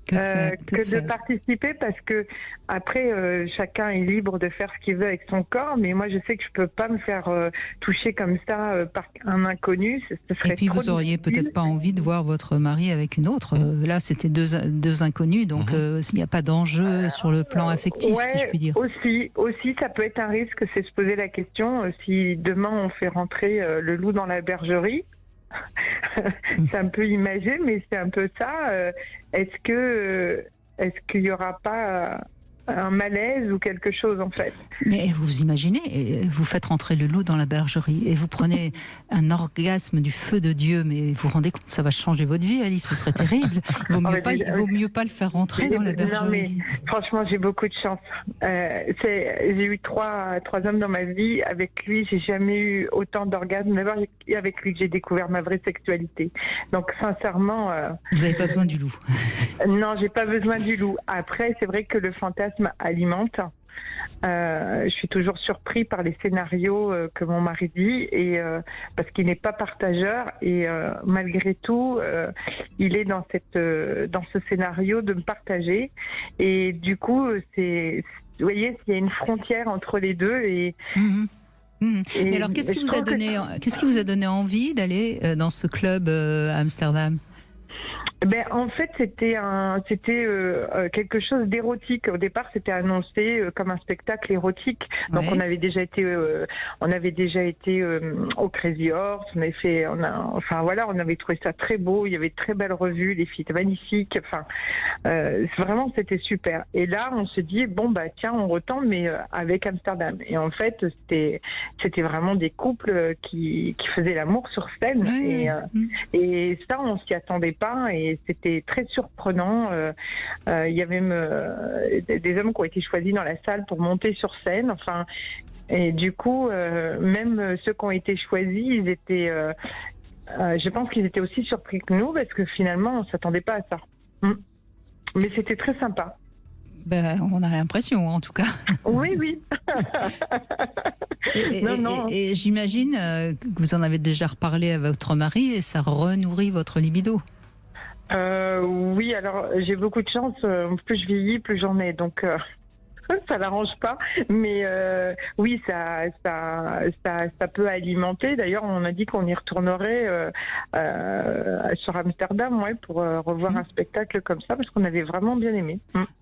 que de participer, parce que après chacun est libre de faire ce qu'il veut avec son corps, mais moi je sais que je peux pas me faire toucher comme ça par un inconnu, ce serait. Et puis vous auriez peut-être pas envie de voir votre mari avec une autre. Là c'était deux inconnus, donc il n'y a pas d'enjeu sur le plan affectif, si je puis dire. Aussi ça peut être un risque, c'est se poser la question si demain on fait rentrer le loup dans la bergerie. C'est un peu imagé, mais c'est un peu ça. Est-ce qu'il y aura pas un malaise ou quelque chose en fait? Mais vous imaginez, vous faites rentrer le loup dans la bergerie et vous prenez un orgasme du feu de Dieu, mais vous vous rendez compte, ça va changer votre vie, Alice, ce serait terrible. Il vaut mieux pas le faire rentrer dans la bergerie. Non mais franchement, j'ai beaucoup de chance. J'ai eu trois hommes dans ma vie. Avec lui, j'ai jamais eu autant d'orgasmes. D'abord, avec lui que j'ai découvert ma vraie sexualité. Donc sincèrement, vous n'avez pas besoin du loup. Non, j'ai pas besoin du loup. Après, c'est vrai que le fantasme alimente. Je suis toujours surpris par les scénarios que mon mari dit, et parce qu'il n'est pas partageur, et malgré tout il est dans ce scénario de me partager, et du coup vous voyez, il y a une frontière entre les deux, et Mais alors qu'est-ce qui vous a donné envie d'aller dans ce club à Amsterdam? En fait, c'était quelque chose d'érotique. Au départ, c'était annoncé comme un spectacle érotique. Donc, on avait déjà été au Crazy Horse. On avait trouvé ça très beau. Il y avait de très belles revues, les filles étaient magnifiques. Enfin, vraiment, c'était super. Et là, on se dit tiens, on retente, mais avec Amsterdam. Et en fait, c'était vraiment des couples qui faisaient l'amour sur scène. Et ça, on s'y attendait pas. Et c'était très surprenant. Il y avait même des hommes qui ont été choisis dans la salle pour monter sur scène. Enfin, et du coup, même ceux qui ont été choisis, ils étaient. Je pense qu'ils étaient aussi surpris que nous, parce que finalement, on s'attendait pas à ça. Mais c'était très sympa. On a l'impression, en tout cas. Oui. Et j'imagine que vous en avez déjà reparlé à votre mari, et ça renourrit votre libido. Oui, alors j'ai beaucoup de chance. Plus je vieillis, plus j'en ai. Donc ça l'arrange pas. Mais oui, ça peut alimenter. D'ailleurs, on a dit qu'on y retournerait sur Amsterdam, pour revoir un spectacle comme ça, parce qu'on avait vraiment bien aimé.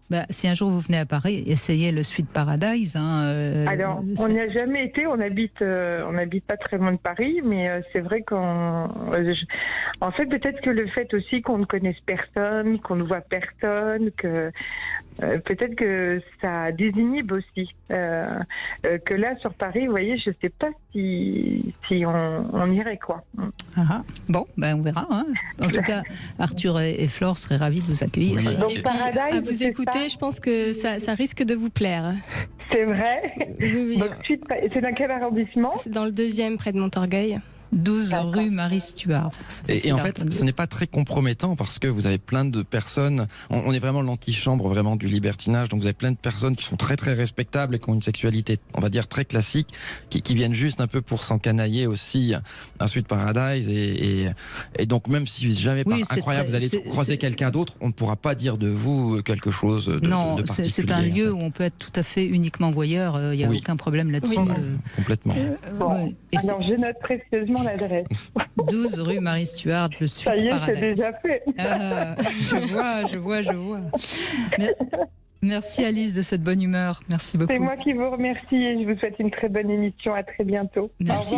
Bah, si un jour vous venez à Paris, essayez le Sweet Paradise. Alors, on n'y a jamais été. On habite pas très loin de Paris, mais c'est vrai en fait, peut-être que le fait aussi qu'on ne connaisse personne, qu'on ne voit personne, que peut-être que ça désinhibe aussi. Que là, sur Paris, vous voyez, je ne sais pas si on irait, quoi. Bon, on verra. En tout cas, Arthur et Flore seraient ravis de vous accueillir. Oui. Donc, Paradise, à vous écouter, je pense que ça risque de vous plaire. c'est vrai. Oui. Donc, c'est dans quel arrondissement? C'est dans le 2e, près de Montorgueil. 12 rue Marie Stuart. Et en fait, ce n'est pas très compromettant parce que vous avez plein de personnes. On est vraiment l'antichambre vraiment du libertinage. Donc vous avez plein de personnes qui sont très très respectables et qui ont une sexualité, on va dire, très classique, qui viennent juste un peu pour s'encanailler aussi un Sweet Paradise. Et donc même si jamais par incroyable vous allez croiser quelqu'un d'autre, on ne pourra pas dire de vous quelque chose de particulier. C'est un lieu où on peut être tout à fait uniquement voyeur. Il n'y a aucun problème là-dessus. Complètement. Bon. Alors je note précieusement l'adresse. 12 rue Marie Stuart, le Sweet Paradise. Ça y est, c'est déjà fait. Je vois. Merci Alice de cette bonne humeur. Merci beaucoup. C'est moi qui vous remercie et je vous souhaite une très bonne émission. À très bientôt. Merci.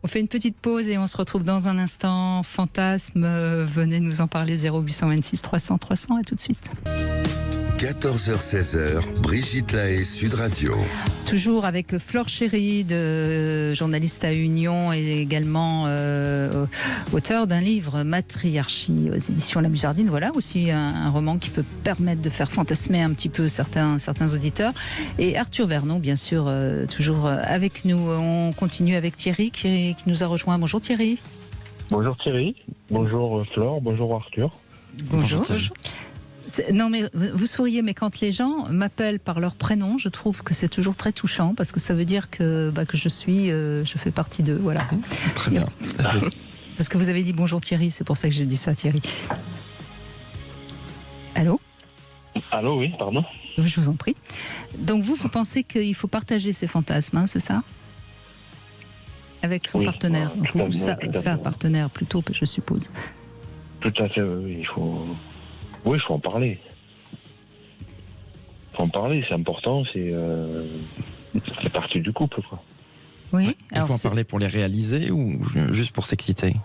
On fait une petite pause et on se retrouve dans un instant. Fantasme, venez nous en parler. 0826 300 300. À tout de suite. 14h-16h, Brigitte Lahaie, Sud Radio. Toujours avec Flore Chéry, journaliste à Union et également auteur d'un livre, Matriarchie, aux éditions La Musardine. Voilà aussi un roman qui peut permettre de faire fantasmer un petit peu certains auditeurs. Et Arthur Vernon, bien sûr, toujours avec nous. On continue avec Thierry qui nous a rejoint. Bonjour Thierry. Bonjour Thierry, bonjour Flore, bonjour Arthur. Bonjour. Non mais vous souriez, mais quand les gens m'appellent par leur prénom, je trouve que c'est toujours très touchant parce que ça veut dire que je fais partie d'eux, voilà. Très bien. Parce que vous avez dit bonjour Thierry, c'est pour ça que j'ai dit ça, Thierry. Allô ? Allô, oui, pardon. Je vous en prie. Donc vous pensez qu'il faut partager ses fantasmes, c'est ça ? Avec son partenaire, ou sa partenaire plutôt, je suppose. Tout à fait, oui, il faut en parler. Il faut en parler, c'est important, c'est partie du couple, quoi. Oui. Il faut en parler pour les réaliser ou juste pour s'exciter ?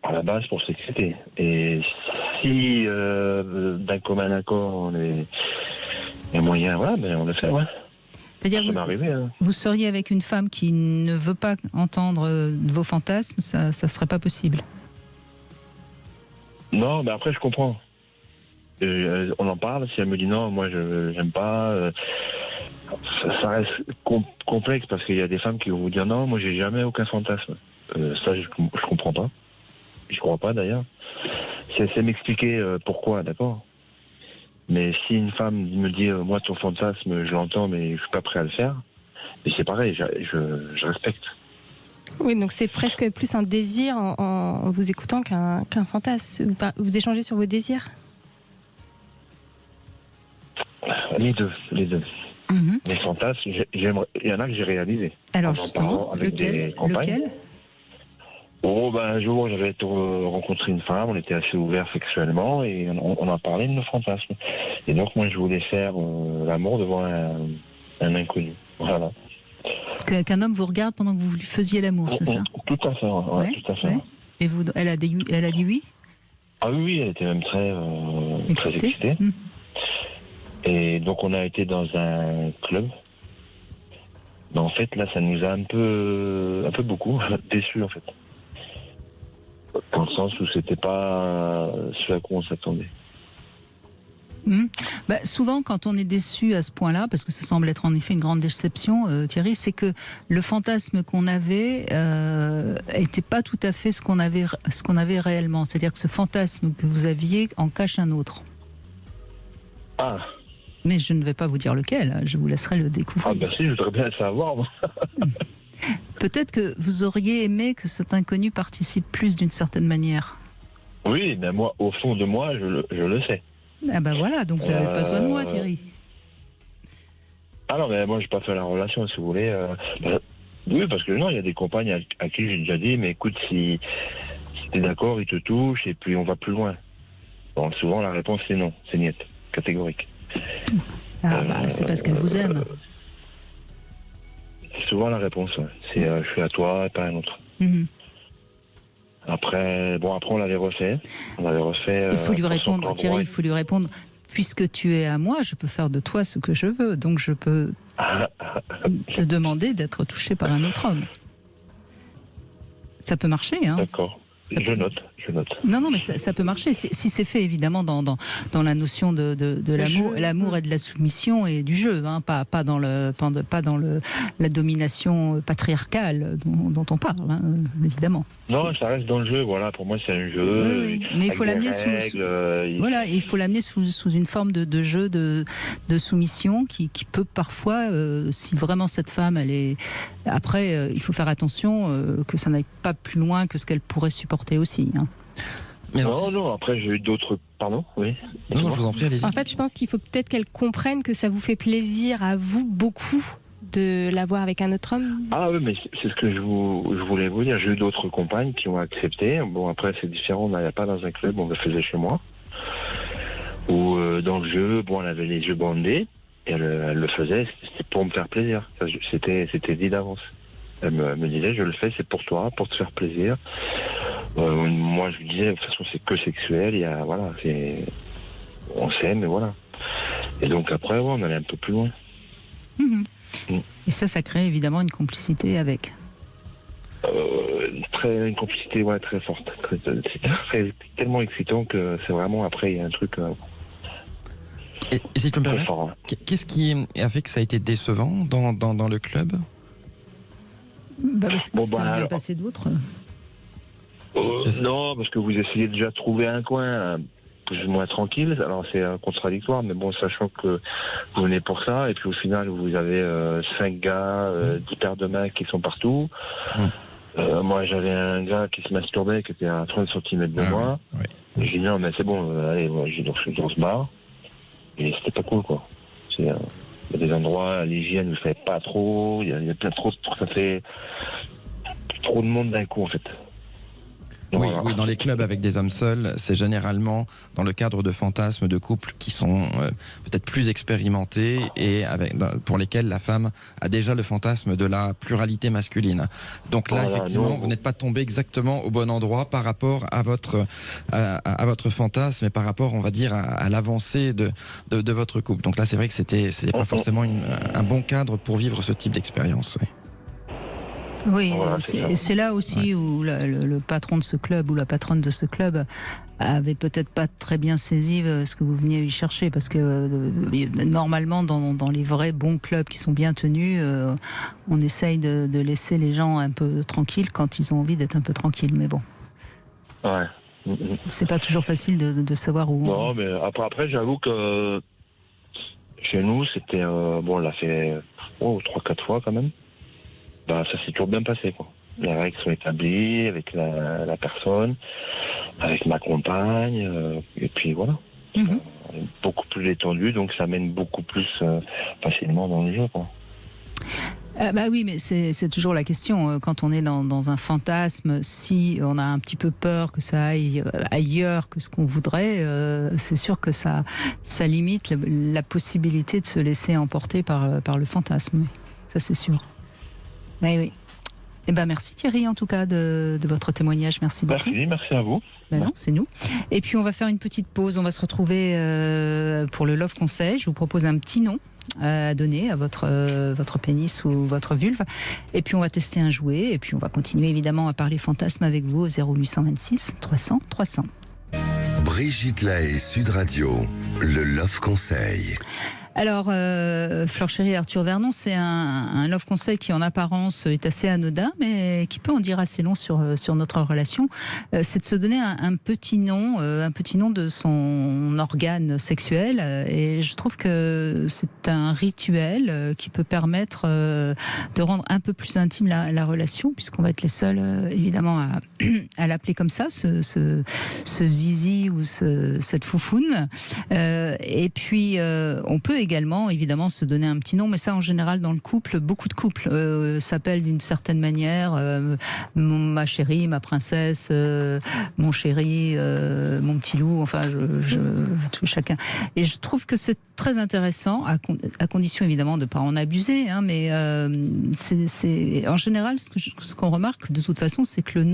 À la base, pour s'exciter. Et si d'un commun accord, il y a moyen, on le fait, ouais. C'est-à-dire que vous seriez avec une femme qui ne veut pas entendre vos fantasmes, ça ne serait pas possible. Non, mais après je comprends. On en parle, si elle me dit non, moi je n'aime pas, ça reste complexe parce qu'il y a des femmes qui vont vous dire non, moi j'ai jamais aucun fantasme. Ça je comprends pas. Je crois pas d'ailleurs. C'est m'expliquer pourquoi, d'accord. Mais si une femme me dit moi ton fantasme je l'entends mais je suis pas prêt à le faire, et c'est pareil, je respecte. Oui, donc c'est presque plus un désir en vous écoutant qu'un fantasme. Vous échangez sur vos désirs ? Les deux. Mm-hmm. Les fantasmes, il y en a que j'ai réalisé. Alors justement, lequel ? Un jour, j'avais rencontré une femme, on était assez ouverts sexuellement et on a parlé de nos fantasmes. Et donc, moi, je voulais faire l'amour devant un inconnu. Voilà. Qu'un homme vous regarde pendant que vous lui faisiez l'amour, c'est ça ? Tout à fait, tout à fait. Ouais. Et elle a dit oui ? Ah oui, elle était même très excitée. Et donc, on a été dans un club. Mais en fait, là, ça nous a un peu beaucoup déçus, en fait. Dans le sens où c'était pas ce à quoi on s'attendait. Souvent, quand on est déçu à ce point-là, parce que ça semble être en effet une grande déception, Thierry, c'est que le fantasme qu'on avait n'était pas tout à fait ce qu'on avait réellement. C'est-à-dire que ce fantasme que vous aviez en cache un autre. Ah. Mais je ne vais pas vous dire lequel, je vous laisserai le découvrir. Ah si, je voudrais bien le savoir. Moi. Peut-être que vous auriez aimé que cet inconnu participe plus d'une certaine manière. Oui, mais moi, au fond de moi, je le sais. Ah bah voilà, donc vous n'avez pas besoin de moi, Thierry. Ah non, mais moi, j'ai pas fait la relation, si vous voulez. Oui, parce que non, il y a des compagnes à qui j'ai déjà dit, mais écoute, si t'es d'accord, il te touche, et puis on va plus loin. Bon, souvent, la réponse, c'est non, c'est niet, catégorique. Ah bah, c'est parce qu'elle vous aime. C'est souvent la réponse, ouais. C'est je suis à toi et pas à un autre. Mhm. Après, on l'avait refait. Il faut lui répondre, Thierry, il faut lui répondre. Puisque tu es à moi, je peux faire de toi ce que je veux. Donc je peux te demander d'être touché par un autre homme. Ça peut marcher, hein. D'accord. Je note. Non, mais ça peut marcher. Si c'est fait, évidemment, dans la notion de l'amour et de la soumission et du jeu, hein, pas dans la domination patriarcale dont on parle, hein, évidemment. Non, ça reste dans le jeu, voilà. Pour moi, c'est un jeu. Oui. Mais il faut l'amener il faut l'amener sous une forme de jeu, de soumission qui peut parfois, si vraiment cette femme, elle est... Après, il faut faire attention que ça n'aille pas plus loin que ce qu'elle pourrait supporter aussi, hein. Mais alors, non, après j'ai eu d'autres... Pardon, oui. Non, je vous en prie, allez-y. En fait, je pense qu'il faut peut-être qu'elle comprenne que ça vous fait plaisir à vous beaucoup de l'avoir avec un autre homme. Ah oui, mais c'est ce que je voulais vous dire. J'ai eu d'autres compagnes qui ont accepté. Bon, après, c'est différent, on n'allait pas dans un club, on le faisait chez moi. Ou dans le jeu, elle avait les yeux bandés, et elle le faisait, c'était pour me faire plaisir. C'était dit d'avance. Elle me disait, je le fais, c'est pour toi, pour te faire plaisir. Moi, je lui disais, de toute façon, c'est que sexuel, on s'aime, et voilà. Et donc après, on allait un peu plus loin. Mmh. Et ça crée évidemment une complicité avec. Une complicité, très forte. C'est tellement excitant que c'est vraiment, après, il y a un truc... Et si tu me permets, fort, hein. Qu'est-ce qui a fait que ça a été décevant dans le club ? Parce que ça vient passer d'autres. Non, parce que vous essayez déjà de trouver un coin plus ou moins tranquille. Alors c'est contradictoire, mais bon, sachant que vous venez pour ça, et puis au final vous avez 5 gars, 10 paires de mains qui sont partout. Moi j'avais un gars qui se masturbait, qui était à 30 cm de moi. Oui. J'ai dit non, mais c'est bon, allez, on se barre. Et c'était pas cool, quoi. Il y a des endroits, à l'hygiène, vous ne savez pas trop, il y a plein trop, ça fait trop de monde d'un coup, en fait. Oui, dans les clubs avec des hommes seuls, c'est généralement dans le cadre de fantasmes de couples qui sont peut-être plus expérimentés et pour lesquels la femme a déjà le fantasme de la pluralité masculine. Donc là, effectivement, vous n'êtes pas tombé exactement au bon endroit par rapport à votre fantasme et par rapport, on va dire, à l'avancée de votre couple. Donc là, c'est vrai que c'était pas forcément un bon cadre pour vivre ce type d'expérience. Oui. Oui, c'est là aussi où le patron de ce club ou la patronne de ce club avait peut-être pas très bien saisi ce que vous veniez y chercher, parce que normalement dans les vrais bons clubs qui sont bien tenus, on essaye de laisser les gens un peu tranquilles quand ils ont envie d'être un peu tranquilles, mais bon. Ouais. C'est pas toujours facile de savoir où. Non, mais après j'avoue que chez nous c'était on l'a fait 3-4 fois quand même. Ça s'est toujours bien passé, quoi. Les règles sont établies avec la personne, avec ma compagne, et puis voilà. Beaucoup plus détendu, donc ça mène beaucoup plus facilement dans le jeu, quoi. Oui, mais c'est toujours la question. Quand on est dans un fantasme, si on a un petit peu peur que ça aille ailleurs que ce qu'on voudrait, c'est sûr que ça limite la possibilité de se laisser emporter par le fantasme. Ça, c'est sûr. Oui. Merci Thierry, en tout cas, de votre témoignage. Merci beaucoup. Merci à vous. Non, c'est nous. Et puis on va faire une petite pause. On va se retrouver pour le Love Conseil. Je vous propose un petit nom à donner à votre pénis ou votre vulve. Et puis on va tester un jouet. Et puis on va continuer évidemment à parler fantasme avec vous au 0826 300 300. Brigitte Lahaie, Sud Radio, le Love Conseil. Alors, Fleur Chérie et Arthur Vernon, c'est un love conseil qui en apparence est assez anodin, mais qui peut en dire assez long sur notre relation. C'est de se donner un petit nom de son organe sexuel. Et je trouve que c'est un rituel qui peut permettre de rendre un peu plus intime la relation, puisqu'on va être les seuls, évidemment, à l'appeler comme ça, ce zizi ou cette foufoune. Et puis, on peut également, évidemment, se donner un petit nom, mais ça, en général, dans le couple, beaucoup de couples s'appellent d'une certaine manière ma chérie, ma princesse, mon chéri, mon petit loup, enfin, tout chacun. Et je trouve que c'est très intéressant, à condition évidemment de ne pas en abuser, hein, mais c'est en général ce qu'on remarque de toute façon, c'est que le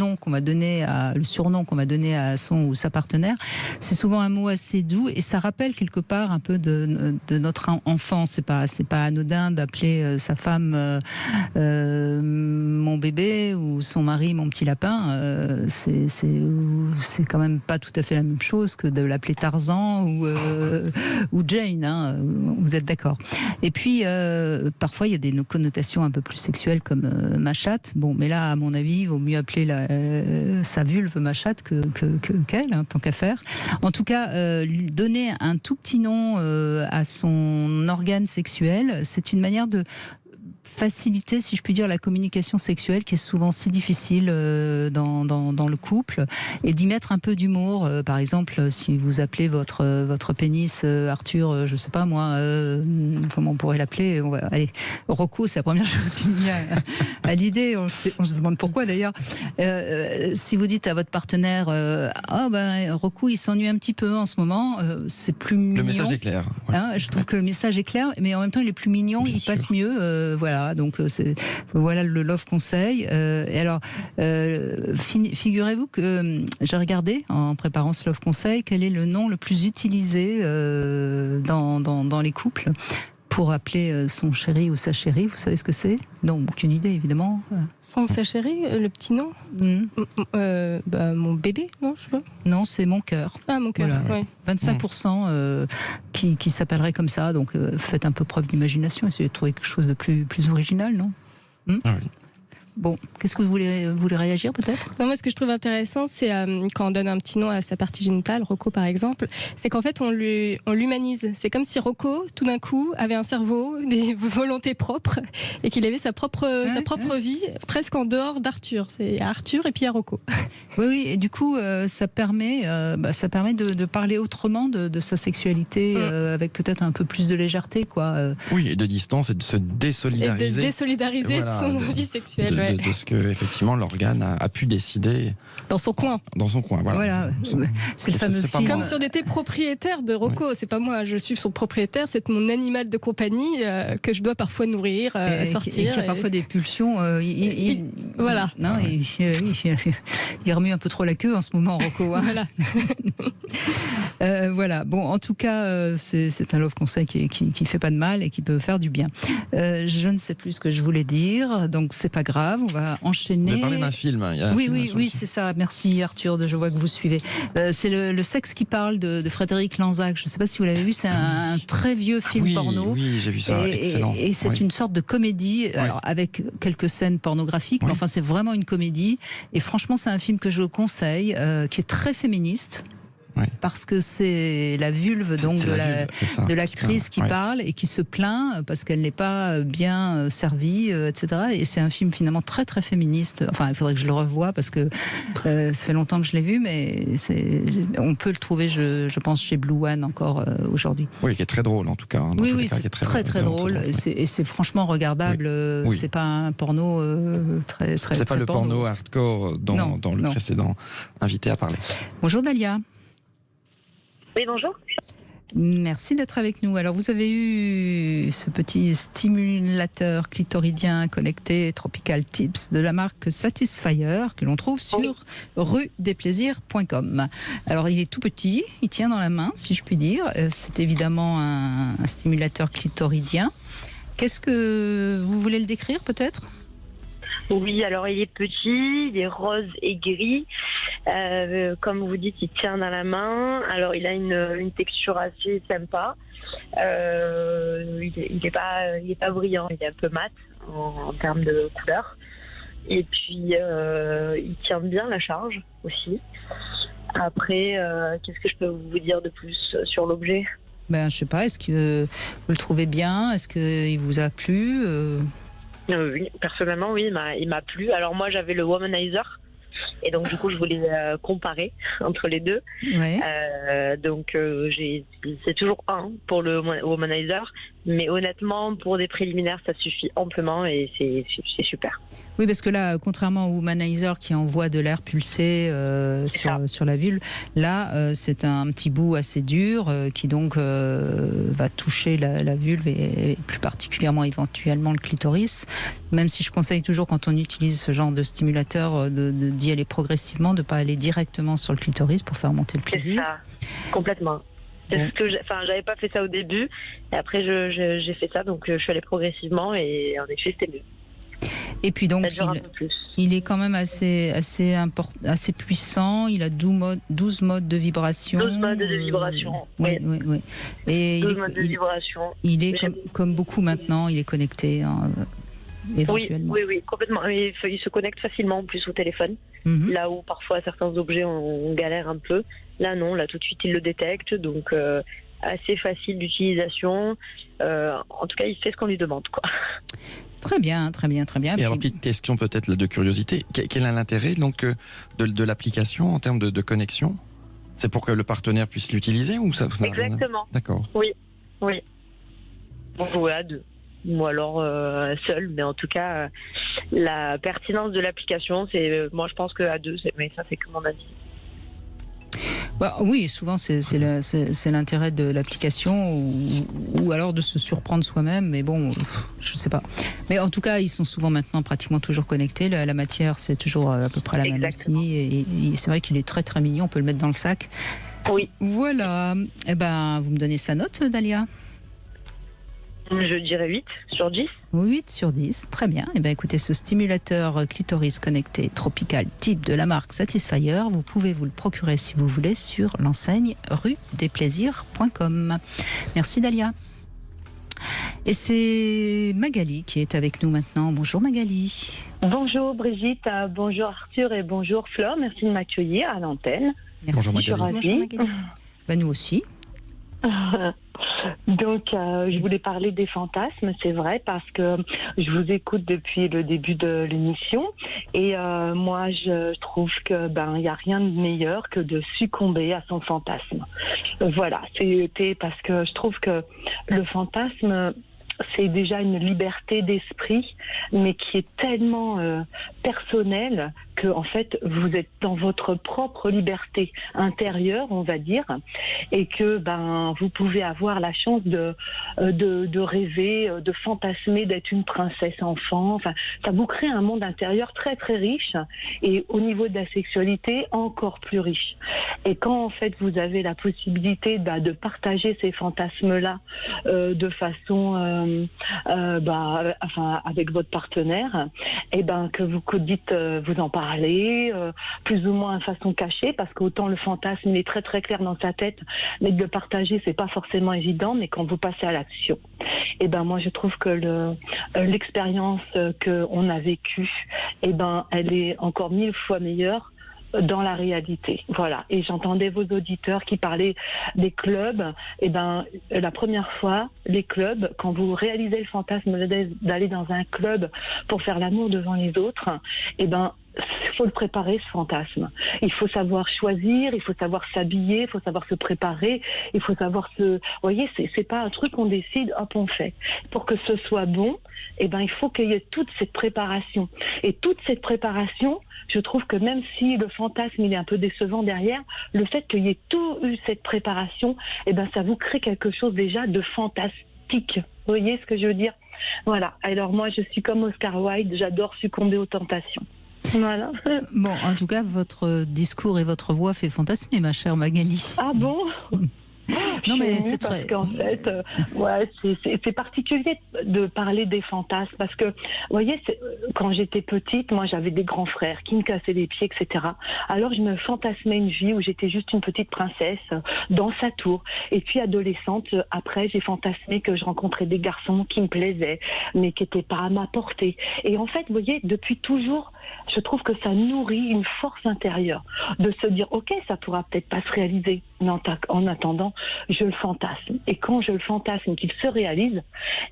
surnom qu'on va donner à son ou sa partenaire, c'est souvent un mot assez doux et ça rappelle quelque part un peu de notre enfance. C'est pas anodin d'appeler sa femme mon bébé ou son mari mon petit lapin. C'est quand même pas tout à fait la même chose que de l'appeler Tarzan ou Jane. Hein, vous êtes d'accord. Et puis parfois il y a des connotations un peu plus sexuelles comme ma chatte. Bon, mais là à mon avis, il vaut mieux appeler sa vulve ma chatte qu'elle, hein, tant qu'à faire. En tout cas, donner un tout petit nom à son organe sexuel, c'est une manière de faciliter, si je puis dire, la communication sexuelle qui est souvent si difficile dans le couple, et d'y mettre un peu d'humour. Par exemple, si vous appelez votre pénis Arthur, je sais pas moi, comment on pourrait l'appeler, allez, Rocco, c'est la première chose qui me vient à l'idée. On se demande pourquoi d'ailleurs. Si vous dites à votre partenaire Rocco il s'ennuie un petit peu en ce moment, c'est plus mignon. Le message est clair. Ouais. Hein, je trouve que le message est clair, mais en même temps il est plus mignon, il passe mieux. Voilà, donc voilà le love conseil. Et alors, figurez-vous que j'ai regardé en préparant ce love conseil quel est le nom le plus utilisé dans les couples pour appeler son chéri ou sa chérie. Vous savez ce que c'est? Non, aucune idée évidemment. Son ou sa chérie, le petit nom mon bébé, non, je sais pas. Non, c'est mon cœur. Ah, mon cœur, voilà. oui. 25% qui s'appellerait comme ça, donc faites un peu preuve d'imagination, essayez de trouver quelque chose de plus original, non? Ah oui. Bon, qu'est-ce que vous voulez réagir peut-être? Non, moi, ce que je trouve intéressant, c'est quand on donne un petit nom à sa partie génitale, Rocco par exemple, c'est qu'en fait on l'humanise. C'est comme si Rocco, tout d'un coup, avait un cerveau, des volontés propres, et qu'il avait sa propre vie, presque en dehors d'Arthur. C'est Arthur et puis à Rocco. Oui, et du coup, ça permet de parler autrement de sa sexualité, avec peut-être un peu plus de légèreté, quoi. Oui, et de distance, et de se désolidariser. Et de désolidariser de son vie sexuelle. De ce que effectivement l'organe a pu décider dans son coin, voilà. C'est le fameux film. Comme si on était propriétaire de Rocco. C'est pas moi, je suis son propriétaire, c'est mon animal de compagnie que je dois parfois nourrir, sortir. Et qui a parfois des pulsions. Voilà. Non, il remue un peu trop la queue en ce moment, Rocco. Hein. Voilà. Voilà. Bon, en tout cas, c'est un love conseil qui fait pas de mal et qui peut faire du bien. Je ne sais plus ce que je voulais dire, donc c'est pas grave. On va enchaîner. Vous avez parlé d'un film. Oui, c'est ça. Merci Arthur, je vois que vous suivez. C'est le sexe qui parle de Frédéric Lanzac. Je ne sais pas si vous l'avez vu, c'est un très vieux film porno. Oui, j'ai vu ça, excellent. Et c'est une sorte de comédie, alors, avec quelques scènes pornographiques, mais enfin c'est vraiment une comédie. Et franchement, c'est un film que je conseille, qui est très féministe. Oui. Parce que c'est la vulve donc de l'actrice qui parle et qui se plaint parce qu'elle n'est pas bien servie, etc. Et c'est un film finalement très très féministe. Enfin, il faudrait que je le revoie parce que ça fait longtemps que je l'ai vu, mais on peut le trouver, je pense, chez Blue One encore aujourd'hui. Oui, qui est très drôle en tout cas. Oui, c'est très drôle. Et c'est franchement regardable. Oui. C'est pas un porno très très. C'est pas le porno hardcore dont le précédent invité à parler. Bonjour Dalia. Oui, bonjour. Merci d'être avec nous. Alors, vous avez eu ce petit stimulateur clitoridien connecté Tropical Tips de la marque Satisfyer que l'on trouve sur ruedesplaisirs.com. Alors, il est tout petit, il tient dans la main, si je puis dire. C'est évidemment un stimulateur clitoridien. Qu'est-ce que vous voulez le décrire, peut-être ? Oui, alors il est petit, il est rose et gris. Comme vous dites, il tient dans la main. Alors, il a une texture assez sympa. Il est pas brillant, il est un peu mat en termes de couleur. Et puis, il tient bien la charge aussi. Après, qu'est-ce que je peux vous dire de plus sur l'objet ? Ben, je sais pas, est-ce que vous le trouvez bien ? Est-ce qu'il vous a plu ? Oui, personnellement, oui, il m'a plu. Alors moi, j'avais le Womanizer. Et donc, du coup, je voulais comparer entre les deux. Ouais. Donc, c'est toujours un pour le Womanizer. Mais honnêtement, pour des préliminaires, ça suffit amplement et c'est super. Oui, parce que là, contrairement au Womanizer qui envoie de l'air pulsé sur la vulve, là, c'est un petit bout assez dur qui donc va toucher la vulve et plus particulièrement éventuellement le clitoris. Même si je conseille toujours, quand on utilise ce genre de stimulateur, d'y aller progressivement, de ne pas aller directement sur le clitoris pour faire monter le plaisir. C'est ça, complètement. C'est ce que j'avais pas fait ça au début, et après j'ai fait ça, donc je suis allée progressivement et en effet c'était mieux. Et puis donc il est quand même assez puissant. Il a 12 modes de vibration. 12 modes de vibration. Oui. Et 12 modes de vibration. Il est comme beaucoup maintenant, il est connecté. Éventuellement. Oui, complètement. Il se connecte facilement en plus au téléphone. Là où parfois certains objets on galère un peu. Là non, là tout de suite il le détecte, donc assez facile d'utilisation. En tout cas, il fait ce qu'on lui demande, quoi. Très bien. Et alors, petite question peut-être de curiosité. Quel est l'intérêt donc de l'application en termes de connexion ? C'est pour que le partenaire puisse l'utiliser ou ça Exactement. D'accord. Oui. On jouer à deux. Ou alors seul, mais en tout cas, la pertinence de l'application, moi je pense qu'à deux, mais ça c'est que mon avis. Bah, oui, souvent c'est l'intérêt de l'application ou alors de se surprendre soi-même, mais bon, je sais pas. Mais en tout cas, ils sont souvent maintenant pratiquement toujours connectés. La matière, c'est toujours à peu près la même aussi. Et c'est vrai qu'il est très très mignon, on peut le mettre dans le sac. Oui. Voilà. Eh ben, vous me donnez sa note, Dalia ? Je dirais 8 sur 10. 8 sur 10, très bien. Eh bien, écoutez, ce stimulateur clitoris connecté tropical type de la marque Satisfyer, vous pouvez vous le procurer si vous voulez sur l'enseigne ruedesplaisirs.com. Merci Dalia. Et c'est Magali qui est avec nous maintenant. Bonjour Magali. Bonjour Brigitte, bonjour Arthur et bonjour Flore. Merci de m'accueillir à l'antenne. Merci. Bonjour Magali. Bonjour Magali. Ben, nous aussi. Donc, je voulais parler des fantasmes, c'est vrai, parce que je vous écoute depuis le début de l'émission et moi, je trouve que il y a rien de meilleur que de succomber à son fantasme. Voilà, c'était parce que je trouve que le fantasme, c'est déjà une liberté d'esprit, mais qui est tellement personnelle que en fait vous êtes dans votre propre liberté intérieure, on va dire, et que vous pouvez avoir la chance de rêver, de fantasmer d'être une princesse enfant. Enfin, ça vous crée un monde intérieur très très riche et au niveau de la sexualité encore plus riche. Et quand en fait vous avez la possibilité de partager ces fantasmes-là de façon avec votre partenaire, et que vous dites vous en parlez plus ou moins de façon cachée, parce qu'autant le fantasme il est très très clair dans sa tête, mais de le partager c'est pas forcément évident, mais quand vous passez à l'action, moi je trouve que l'expérience qu'on a vécue, elle est encore 1000 fois meilleure dans la réalité. Voilà. Et j'entendais vos auditeurs qui parlaient des clubs. La première fois, les clubs, quand vous réalisez le fantasme d'aller dans un club pour faire l'amour devant les autres, il faut le préparer, ce fantasme. Il faut savoir choisir, il faut savoir s'habiller, il faut savoir se préparer, il faut savoir Vous voyez, c'est pas un truc qu'on décide, hop, on fait. Pour que ce soit bon, il faut qu'il y ait toute cette préparation. Et toute cette préparation, je trouve que même si le fantasme il est un peu décevant derrière, le fait qu'il y ait tout eu cette préparation, ça vous crée quelque chose déjà de fantastique. Vous voyez ce que je veux dire ? Voilà. Alors moi, je suis comme Oscar Wilde, j'adore succomber aux tentations. Voilà. Bon, en tout cas, votre discours et votre voix fait fantasmer, ma chère Magali. Ah bon ? Non, mais c'est parce très... qu'en fait, c'est particulier de parler des fantasmes parce que, vous voyez, quand j'étais petite, moi j'avais des grands frères qui me cassaient les pieds, etc. Alors je me fantasmais une vie où j'étais juste une petite princesse dans sa tour. Et puis adolescente, après j'ai fantasmé que je rencontrais des garçons qui me plaisaient, mais qui n'étaient pas à ma portée. Et en fait, vous voyez, depuis toujours, je trouve que ça nourrit une force intérieure de se dire, ok, ça pourra peut-être pas se réaliser, mais en attendant, je le fantasme. Et quand je le fantasme, qu'il se réalise,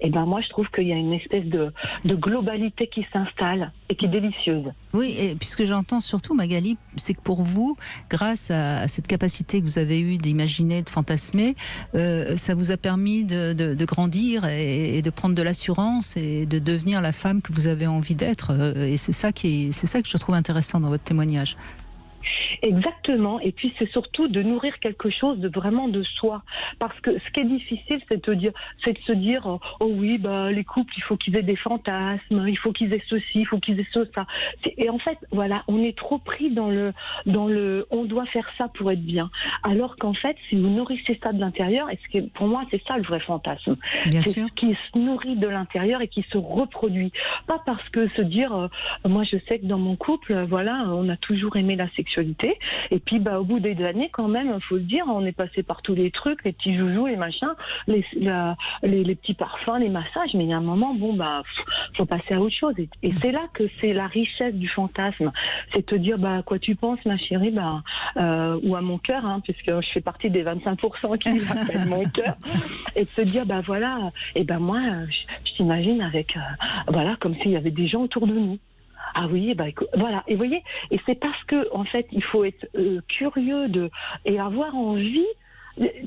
eh ben moi je trouve qu'il y a une espèce de globalité qui s'installe et qui est délicieuse. Oui, et puis ce que j'entends surtout, Magali, c'est que pour vous, grâce à cette capacité que vous avez eue d'imaginer, de fantasmer, ça vous a permis de grandir et de prendre de l'assurance et de devenir la femme que vous avez envie d'être. Et c'est ça que je trouve intéressant dans votre témoignage. Exactement, et puis c'est surtout de nourrir quelque chose de vraiment de soi, parce que ce qui est difficile, c'est de se dire oh oui, bah les couples, il faut qu'ils aient des fantasmes, il faut qu'ils aient ceci, il faut qu'ils aient ça. Et en fait, voilà, on est trop pris dans le on doit faire ça pour être bien, alors qu'en fait, si vous nourrissez ça de l'intérieur, et pour moi, c'est ça le vrai fantasme, c'est ce qui se nourrit de l'intérieur et qui se reproduit, pas parce que se dire moi je sais que dans mon couple, voilà, on a toujours aimé la sexualité. Et puis, au bout des années, quand même, il faut le dire, on est passé par tous les trucs, les petits joujoux, les machins, les petits parfums, les massages. Mais il y a un moment, faut passer à autre chose. Et c'est là que c'est la richesse du fantasme. C'est te dire, à quoi tu penses, ma chérie, ou à mon cœur, puisque je fais partie des 25% qui appellent mon cœur. Et de se dire, voilà, moi, je t'imagine avec, comme s'il y avait des gens autour de nous. Ah oui, voilà. Et vous voyez, et c'est parce que en fait, il faut être curieux et avoir envie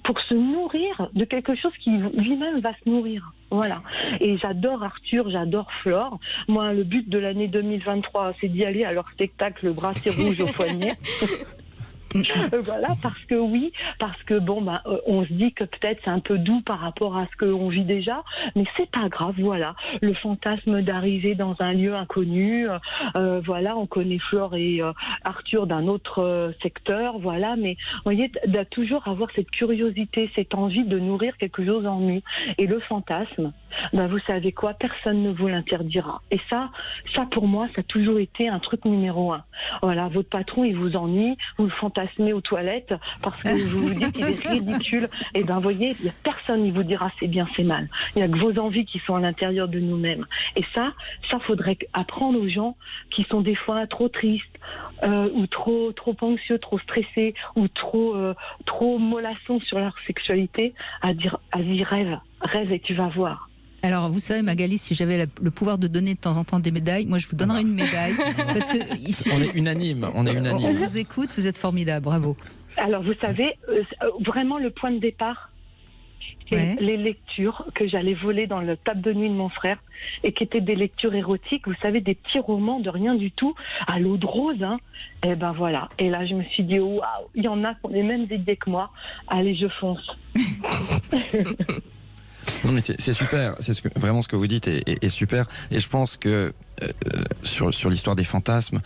pour se nourrir de quelque chose qui lui-même va se nourrir. Voilà. Et j'adore Arthur, j'adore Flore. Moi, le but de l'année 2023, c'est d'y aller à leur spectacle Le Bracelet Rouge au poignet. Voilà, parce que on se dit que peut-être c'est un peu doux par rapport à ce qu'on vit déjà, mais c'est pas grave, voilà. Le fantasme d'arriver dans un lieu inconnu, on connaît Flore et Arthur d'un autre secteur, voilà, mais vous voyez, de toujours avoir cette curiosité, cette envie de nourrir quelque chose en nous. Et le fantasme, vous savez quoi, personne ne vous l'interdira. Et ça pour moi, ça a toujours été un truc numéro 1. Voilà, votre patron, il vous ennuie, vous le fantasmez aux toilettes parce que vous vous dites qu'il est ridicule. Et vous voyez, il n'y a personne qui vous dira c'est bien, c'est mal. Il n'y a que vos envies qui sont à l'intérieur de nous-mêmes. Et ça faudrait apprendre aux gens qui sont des fois trop tristes ou trop anxieux, trop stressés ou trop mollassons sur leur sexualité à dire rêve et tu vas voir. Alors, vous savez, Magali, si j'avais le pouvoir de donner de temps en temps des médailles, moi, je vous donnerais une médaille. Parce que on est unanime. On vous écoute, vous êtes formidable, bravo. Alors, vous savez, vraiment, le point de départ, c'est les lectures que j'allais voler dans le table de nuit de mon frère et qui étaient des lectures érotiques, vous savez, des petits romans de rien du tout, à l'eau de rose. Et voilà. Et là, je me suis dit, waouh, il y en a qui ont les mêmes idées que moi. Allez, je fonce. Non mais c'est super, vraiment ce que vous dites est super, et je pense que sur l'histoire des fantasmes,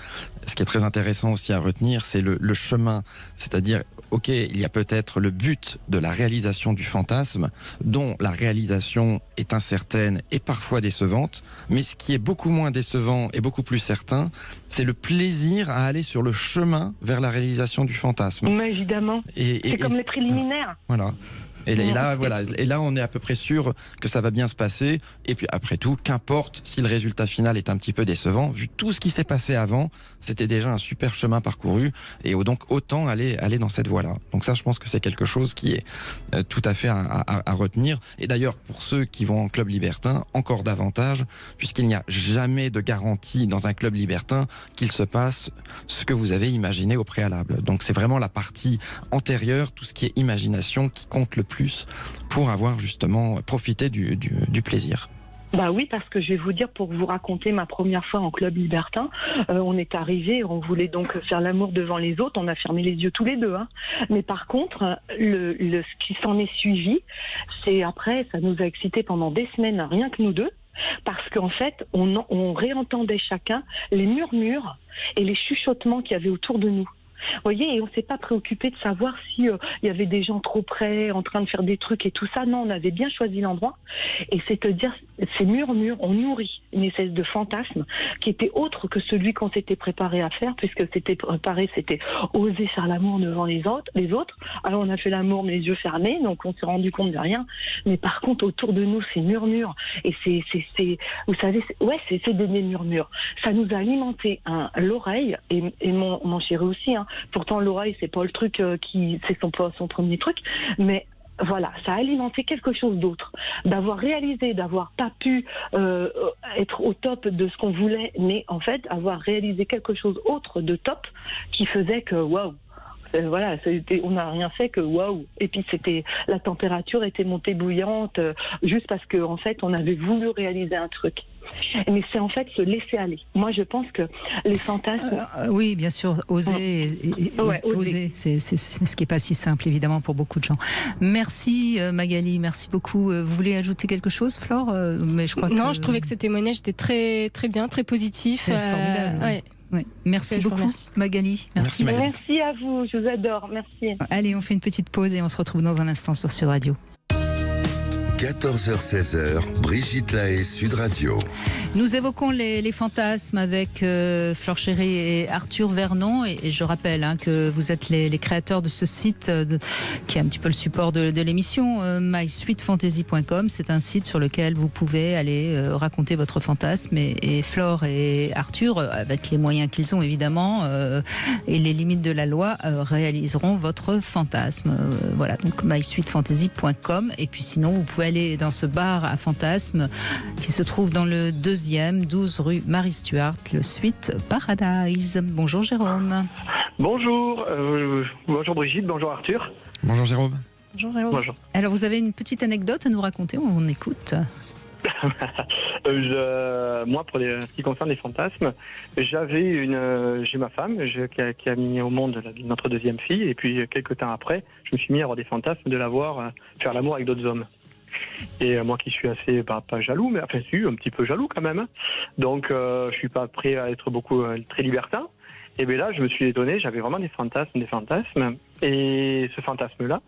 ce qui est très intéressant aussi à retenir, c'est le chemin, c'est-à-dire ok, il y a peut-être le but de la réalisation du fantasme, dont la réalisation est incertaine et parfois décevante, mais ce qui est beaucoup moins décevant et beaucoup plus certain, c'est le plaisir à aller sur le chemin vers la réalisation du fantasme. Mais évidemment, c'est comme les préliminaires. Voilà. Et là, on est à peu près sûr que ça va bien se passer. Et puis après tout, qu'importe si le résultat final est un petit peu décevant, vu tout ce qui s'est passé avant, c'était déjà un super chemin parcouru. Et donc autant aller dans cette voie-là. Donc ça, je pense que c'est quelque chose qui est tout à fait à retenir. Et d'ailleurs, pour ceux qui vont en club libertin, encore davantage, puisqu'il n'y a jamais de garantie dans un club libertin qu'il se passe ce que vous avez imaginé au préalable. Donc c'est vraiment la partie antérieure, tout ce qui est imagination, qui compte le plus pour avoir justement profité du plaisir. Oui, parce que je vais vous dire, pour vous raconter ma première fois en club libertin, on est arrivé, on voulait donc faire l'amour devant les autres, on a fermé les yeux tous les deux. Mais par contre, ce qui s'en est suivi, c'est après, ça nous a excités pendant des semaines, rien que nous deux, parce qu'en fait, on réentendait chacun les murmures et les chuchotements qu'il y avait autour de nous. Vous voyez, et on s'est pas préoccupé de savoir si il y avait des gens trop près, en train de faire des trucs et tout ça. Non, on avait bien choisi l'endroit. Et c'est à dire, ces murmures, on nourrit une espèce de fantasme qui était autre que celui qu'on s'était préparé à faire, puisque c'était oser faire l'amour devant les autres. Alors on a fait l'amour mais les yeux fermés, donc on s'est rendu compte de rien. Mais par contre, autour de nous, ces murmures, et vous savez, c'est des murmures. Ça nous a alimenté l'oreille, et mon chéri aussi, hein. Pourtant l'oreille, c'est pas le truc c'est son premier truc, mais voilà, ça a alimenté quelque chose d'autre. D'avoir pas pu être au top de ce qu'on voulait, mais en fait, avoir réalisé quelque chose autre de top qui faisait que waouh. Voilà, on n'a rien fait que waouh. Et puis la température était montée bouillante juste parce que en fait on avait voulu réaliser un truc. Mais c'est en fait se laisser aller. Moi je pense que les fantasmes. Oui, bien sûr, oser. Oser, c'est ce qui est pas si simple évidemment pour beaucoup de gens. Merci Magali, merci beaucoup. Vous voulez ajouter quelque chose, Flore? Mais je crois je trouvais que ce témoignage était très très bien, très positif. Formidable. Ouais. Oui. Merci beaucoup Magali. Merci à vous, je vous adore, merci. Allez, on fait une petite pause et on se retrouve dans un instant sur Sud Radio. 14h-16h, Brigitte Lahaie, Sud Radio. Nous évoquons les fantasmes avec Flore Chéry et Arthur Vernon. Et je rappelle que vous êtes les créateurs de ce site qui est un petit peu le support de l'émission, mysweetfantasy.com. C'est un site sur lequel vous pouvez aller raconter votre fantasme. Et Flore et Arthur, avec les moyens qu'ils ont évidemment et les limites de la loi, réaliseront votre fantasme. Voilà, donc mysweetfantasy.com. Et puis sinon, vous pouvez aller dans ce bar à fantasmes qui se trouve dans le 12 rue Marie Stuart, le Suite Paradise. Bonjour Jérôme. Bonjour, bonjour Brigitte, bonjour Arthur. Bonjour Jérôme. Bonjour Jérôme. Bonjour. Alors vous avez une petite anecdote à nous raconter, on écoute. Moi, pour ce qui concerne les fantasmes, j'ai ma femme qui a mis au monde notre deuxième fille, et puis quelques temps après, je me suis mis à avoir des fantasmes de la voir faire l'amour avec d'autres hommes. Et moi qui suis assez, pas jaloux, mais enfin si, un petit peu jaloux quand même. Donc je suis pas prêt à être très libertin. Et bien là, je me suis étonné, j'avais vraiment des fantasmes. Et ce fantasme-là,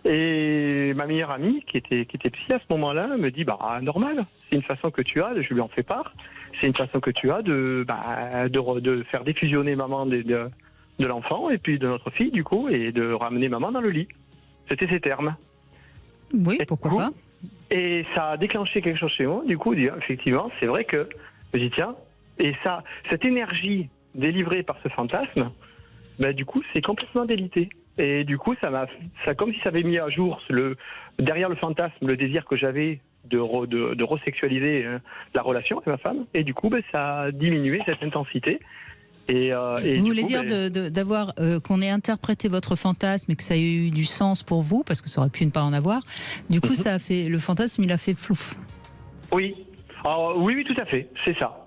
et ma meilleure amie, qui était psy à ce moment-là, me dit, normal, c'est une façon que tu as, je lui en fais part, c'est une façon que tu as de faire défusionner maman de l'enfant, et puis de notre fille, du coup, et de ramener maman dans le lit. C'était ces termes. Oui, pourquoi pas. Et ça a déclenché quelque chose chez moi, du coup, effectivement, c'est vrai que, je dis tiens, et ça, cette énergie délivrée par ce fantasme, du coup, c'est complètement délité. Et du coup, ça comme si ça avait mis à jour derrière le fantasme, le désir que j'avais de resexualiser la relation avec ma femme. Et du coup, ça a diminué cette intensité. Et vous voulez dire d'avoir qu'on ait interprété votre fantasme et que ça ait eu du sens pour vous, parce que ça aurait pu ne pas en avoir. Du coup, ça a fait le fantasme, il a fait plouf. Oui. Alors, oui, tout à fait. C'est ça.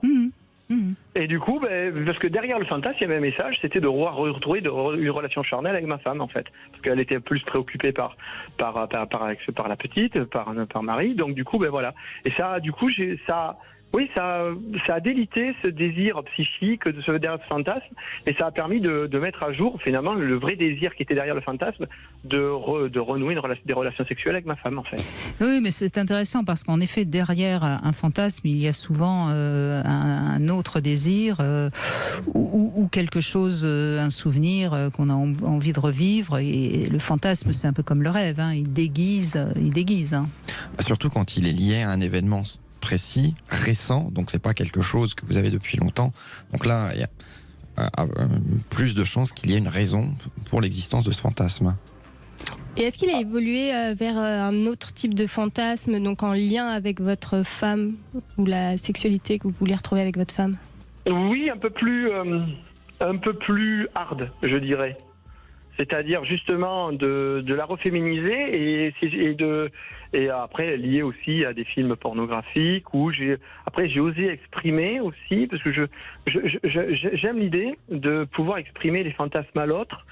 Et du coup, parce que derrière le fantasme, il y avait un message, c'était de retrouver une relation charnelle avec ma femme, en fait, parce qu'elle était plus préoccupée par la petite, par Marie. Donc du coup, voilà. Et ça, du coup, ça a délité ce désir psychique derrière ce fantasme, et ça a permis de mettre à jour finalement le vrai désir qui était derrière le fantasme, de renouer des relations sexuelles avec ma femme, en fait. Oui, mais c'est intéressant parce qu'en effet, derrière un fantasme, il y a souvent un autre désir ou quelque chose, un souvenir qu'on a envie de revivre, et le fantasme, c'est un peu comme le rêve, il déguise. Surtout quand il est lié à un événement précis, récent, donc c'est pas quelque chose que vous avez depuis longtemps. Donc là, il y a plus de chances qu'il y ait une raison pour l'existence de ce fantasme. Et est-ce qu'il a évolué vers un autre type de fantasme, donc en lien avec votre femme, ou la sexualité que vous voulez retrouver avec votre femme? Oui, un peu plus hard, je dirais. C'est-à-dire justement de la reféminiser et après lié aussi à des films pornographiques où j'ai osé exprimer aussi, parce que j'aime l'idée de pouvoir exprimer les fantasmes à l'autre.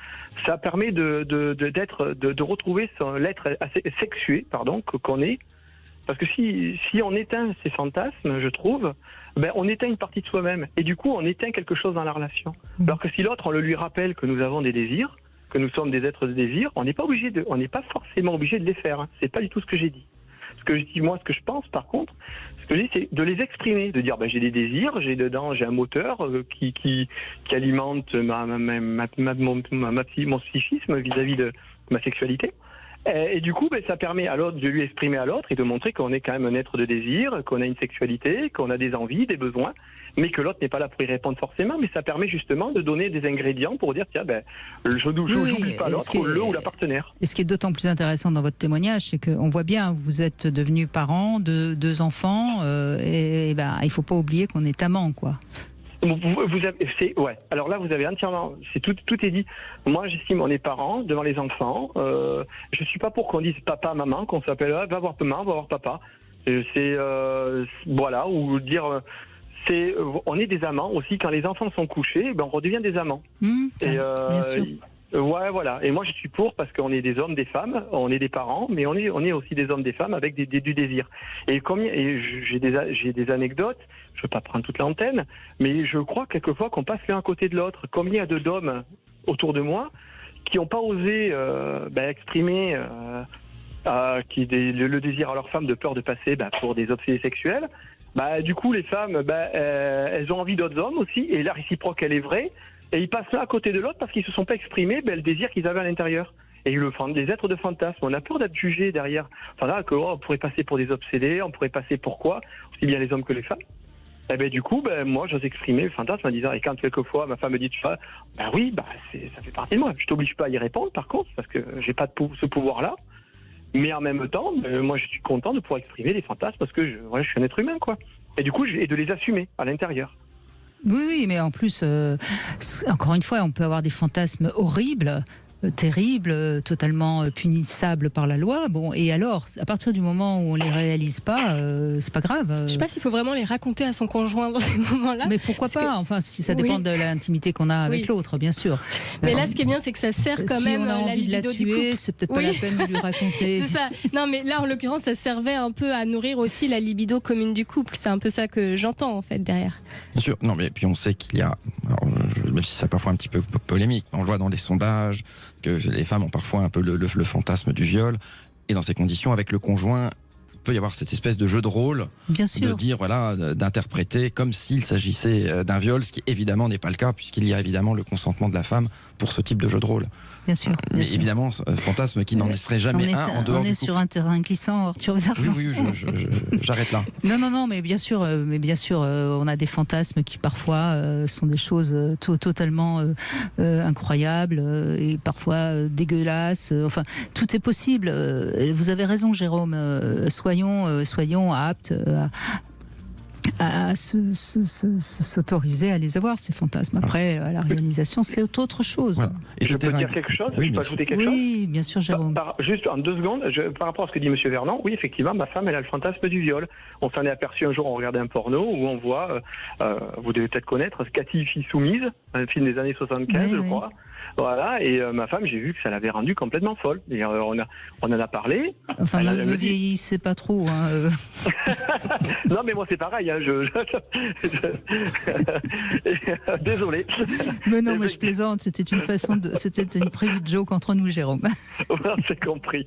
Ça permet de retrouver l'être assez sexué, qu'on est, Parce que si on éteint ces fantasmes, je trouve, on éteint une partie de soi-même. Et du coup, on éteint quelque chose dans la relation. Alors que si l'autre, on le lui rappelle que nous avons des désirs, que nous sommes des êtres de désir, on n'est pas forcément obligé de les faire. Hein. C'est pas du tout ce que j'ai dit. Ce que je dis, moi, ce que je pense, par contre, ce que je dis, c'est de les exprimer, de dire, j'ai des désirs, j'ai un moteur qui alimente mon psychisme vis-à-vis de ma sexualité. Et du coup, ça permet à l'autre de lui exprimer à l'autre et de montrer qu'on est quand même un être de désir, qu'on a une sexualité, qu'on a des envies, des besoins, mais que l'autre n'est pas là pour y répondre forcément. Mais ça permet justement de donner des ingrédients pour dire, tiens, je n'oublie pas l'autre, ou la partenaire. Et ce qui est d'autant plus intéressant dans votre témoignage, c'est qu'on voit bien, vous êtes devenus parents de 2 enfants, il ne faut pas oublier qu'on est amants, quoi. Ouais. Alors là, vous avez entièrement, tout est dit. Moi, j'estime on est parents devant les enfants. Je suis pas pour qu'on dise papa, maman, qu'on s'appelle va voir maman, va voir papa. Voilà, ou dire on est des amants aussi quand les enfants sont couchés, on redevient des amants. Bien sûr. Ouais, voilà. Et moi, je suis pour parce qu'on est des hommes, des femmes, on est des parents, mais on est aussi des hommes, des femmes avec du désir. Et j'ai des anecdotes. Je ne veux pas prendre toute l'antenne, mais je crois quelquefois qu'on passe l'un à côté de l'autre. Combien d'hommes autour de moi qui n'ont pas osé exprimer le désir à leur femme de peur de passer pour des obsédés sexuels. Du coup, les femmes, elles ont envie d'autres hommes aussi, et la réciproque, elle est vraie. Et ils passent l'un à côté de l'autre parce qu'ils ne se sont pas exprimés le désir qu'ils avaient à l'intérieur. Et les êtres de fantasme, on a peur d'être jugés derrière. Enfin là, on pourrait passer pour des obsédés, on pourrait passer pour quoi, aussi bien les hommes que les femmes. Et du coup, moi, j'ose exprimer le fantasme en disant, et quand quelquefois ma femme me dit, ça fait partie de moi. Je t'oblige pas à y répondre, par contre, parce que j'ai pas ce pouvoir-là. Mais en même temps, moi, je suis content de pouvoir exprimer les fantasmes parce que je suis un être humain, quoi. Et du coup, et de les assumer à l'intérieur. Oui, mais en plus, encore une fois, on peut avoir des fantasmes horribles, terribles, totalement punissables par la loi. Bon, et alors, à partir du moment où on les réalise pas, c'est pas grave. Je sais pas s'il faut vraiment les raconter à son conjoint dans ces moments-là. Mais pourquoi pas ? Enfin, si ça dépend de l'intimité qu'on a avec l'autre, bien sûr. Mais là, ce qui est bien, c'est que ça sert quand même on a envie la de la libido du tuer, couple. c'est peut-être pas la peine de lui raconter. C'est ça. Non, mais là, en l'occurrence, ça servait un peu à nourrir aussi la libido commune du couple. C'est un peu ça que j'entends en fait derrière. Bien sûr. Non, mais puis on sait qu'il y a, même si c'est parfois un petit peu polémique, on le voit dans les sondages que les femmes ont parfois un peu le fantasme du viol, et dans ces conditions, avec le conjoint, il peut y avoir cette espèce de jeu de rôle, de dire, d'interpréter comme s'il s'agissait d'un viol, ce qui évidemment n'est pas le cas, puisqu'il y a évidemment le consentement de la femme pour ce type de jeu de rôle. Bien sûr. Mais évidemment, fantasme qui n'en serait jamais un en dehors du couple. On est sur un terrain glissant, Arthur Vernon. Oui, j'arrête là. Non, mais bien sûr, on a des fantasmes qui parfois sont des choses totalement incroyables et parfois dégueulasses. Enfin, tout est possible. Vous avez raison, Jérôme. Soyons aptes à s'autoriser à les avoir, ces fantasmes. Après, la réalisation, c'est autre chose. Voilà. Et je peux dire quelque chose ? Je peux ajouter quelque chose ? Oui, bien sûr, Jérôme. Juste en 2 secondes, par rapport à ce que dit M. Vernon, oui, effectivement, ma femme, elle a le fantasme du viol. On s'en est aperçu un jour, on regardait un porno où on voit, vous devez peut-être connaître, Cathy, fille soumise, un film des années 75, je crois. Voilà, et ma femme, j'ai vu que ça l'avait rendue complètement folle. Et on en a parlé. Enfin, ne vieillissez pas trop. Hein. Non, mais moi, c'est pareil. Hein, désolé. Mais non, mais je plaisante. C'était une private joke entre nous, Jérôme. C'est compris.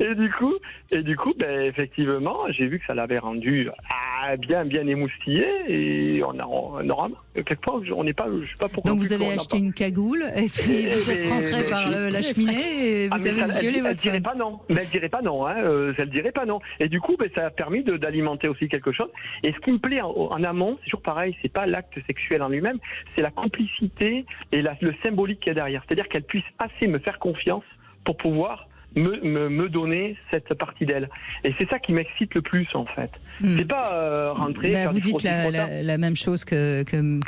Et du coup, effectivement, j'ai vu que ça l'avait rendu bien émoustillé, et on aura quelquefois, je sais pas pourquoi. Donc vous avez acheté une cagoule et puis vous êtes rentré par la cheminée et vous avez violé votre femme. Elle dirait pas non. Mais elle dirait pas non. Elle dirait pas non. Et du coup, ça a permis d'alimenter aussi quelque chose. Et ce qui me plaît en amont, c'est toujours pareil. C'est pas l'acte sexuel en lui-même, c'est la complicité et le symbolique qu'il y a derrière. C'est-à-dire qu'elle puisse assez me faire confiance pour pouvoir me donner cette partie d'elle. Et c'est ça qui m'excite le plus, en fait. C'est pas rentrer... vous dites la même chose que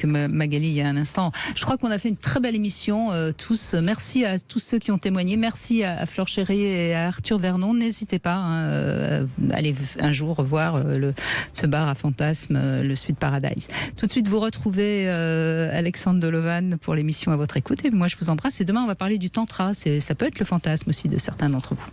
Magali il y a un instant. Je crois qu'on a fait une très belle émission, tous. Merci à tous ceux qui ont témoigné. Merci à Flore Chéry et à Arthur Vernon. N'hésitez pas à aller un jour revoir ce bar à fantasmes, le Sweet Paradise. Tout de suite, vous retrouvez Alexandre Dolovan pour l'émission À votre écoute. Et moi, je vous embrasse. Et demain, on va parler du tantra. Ça peut être le fantasme aussi de certains d'entre vous.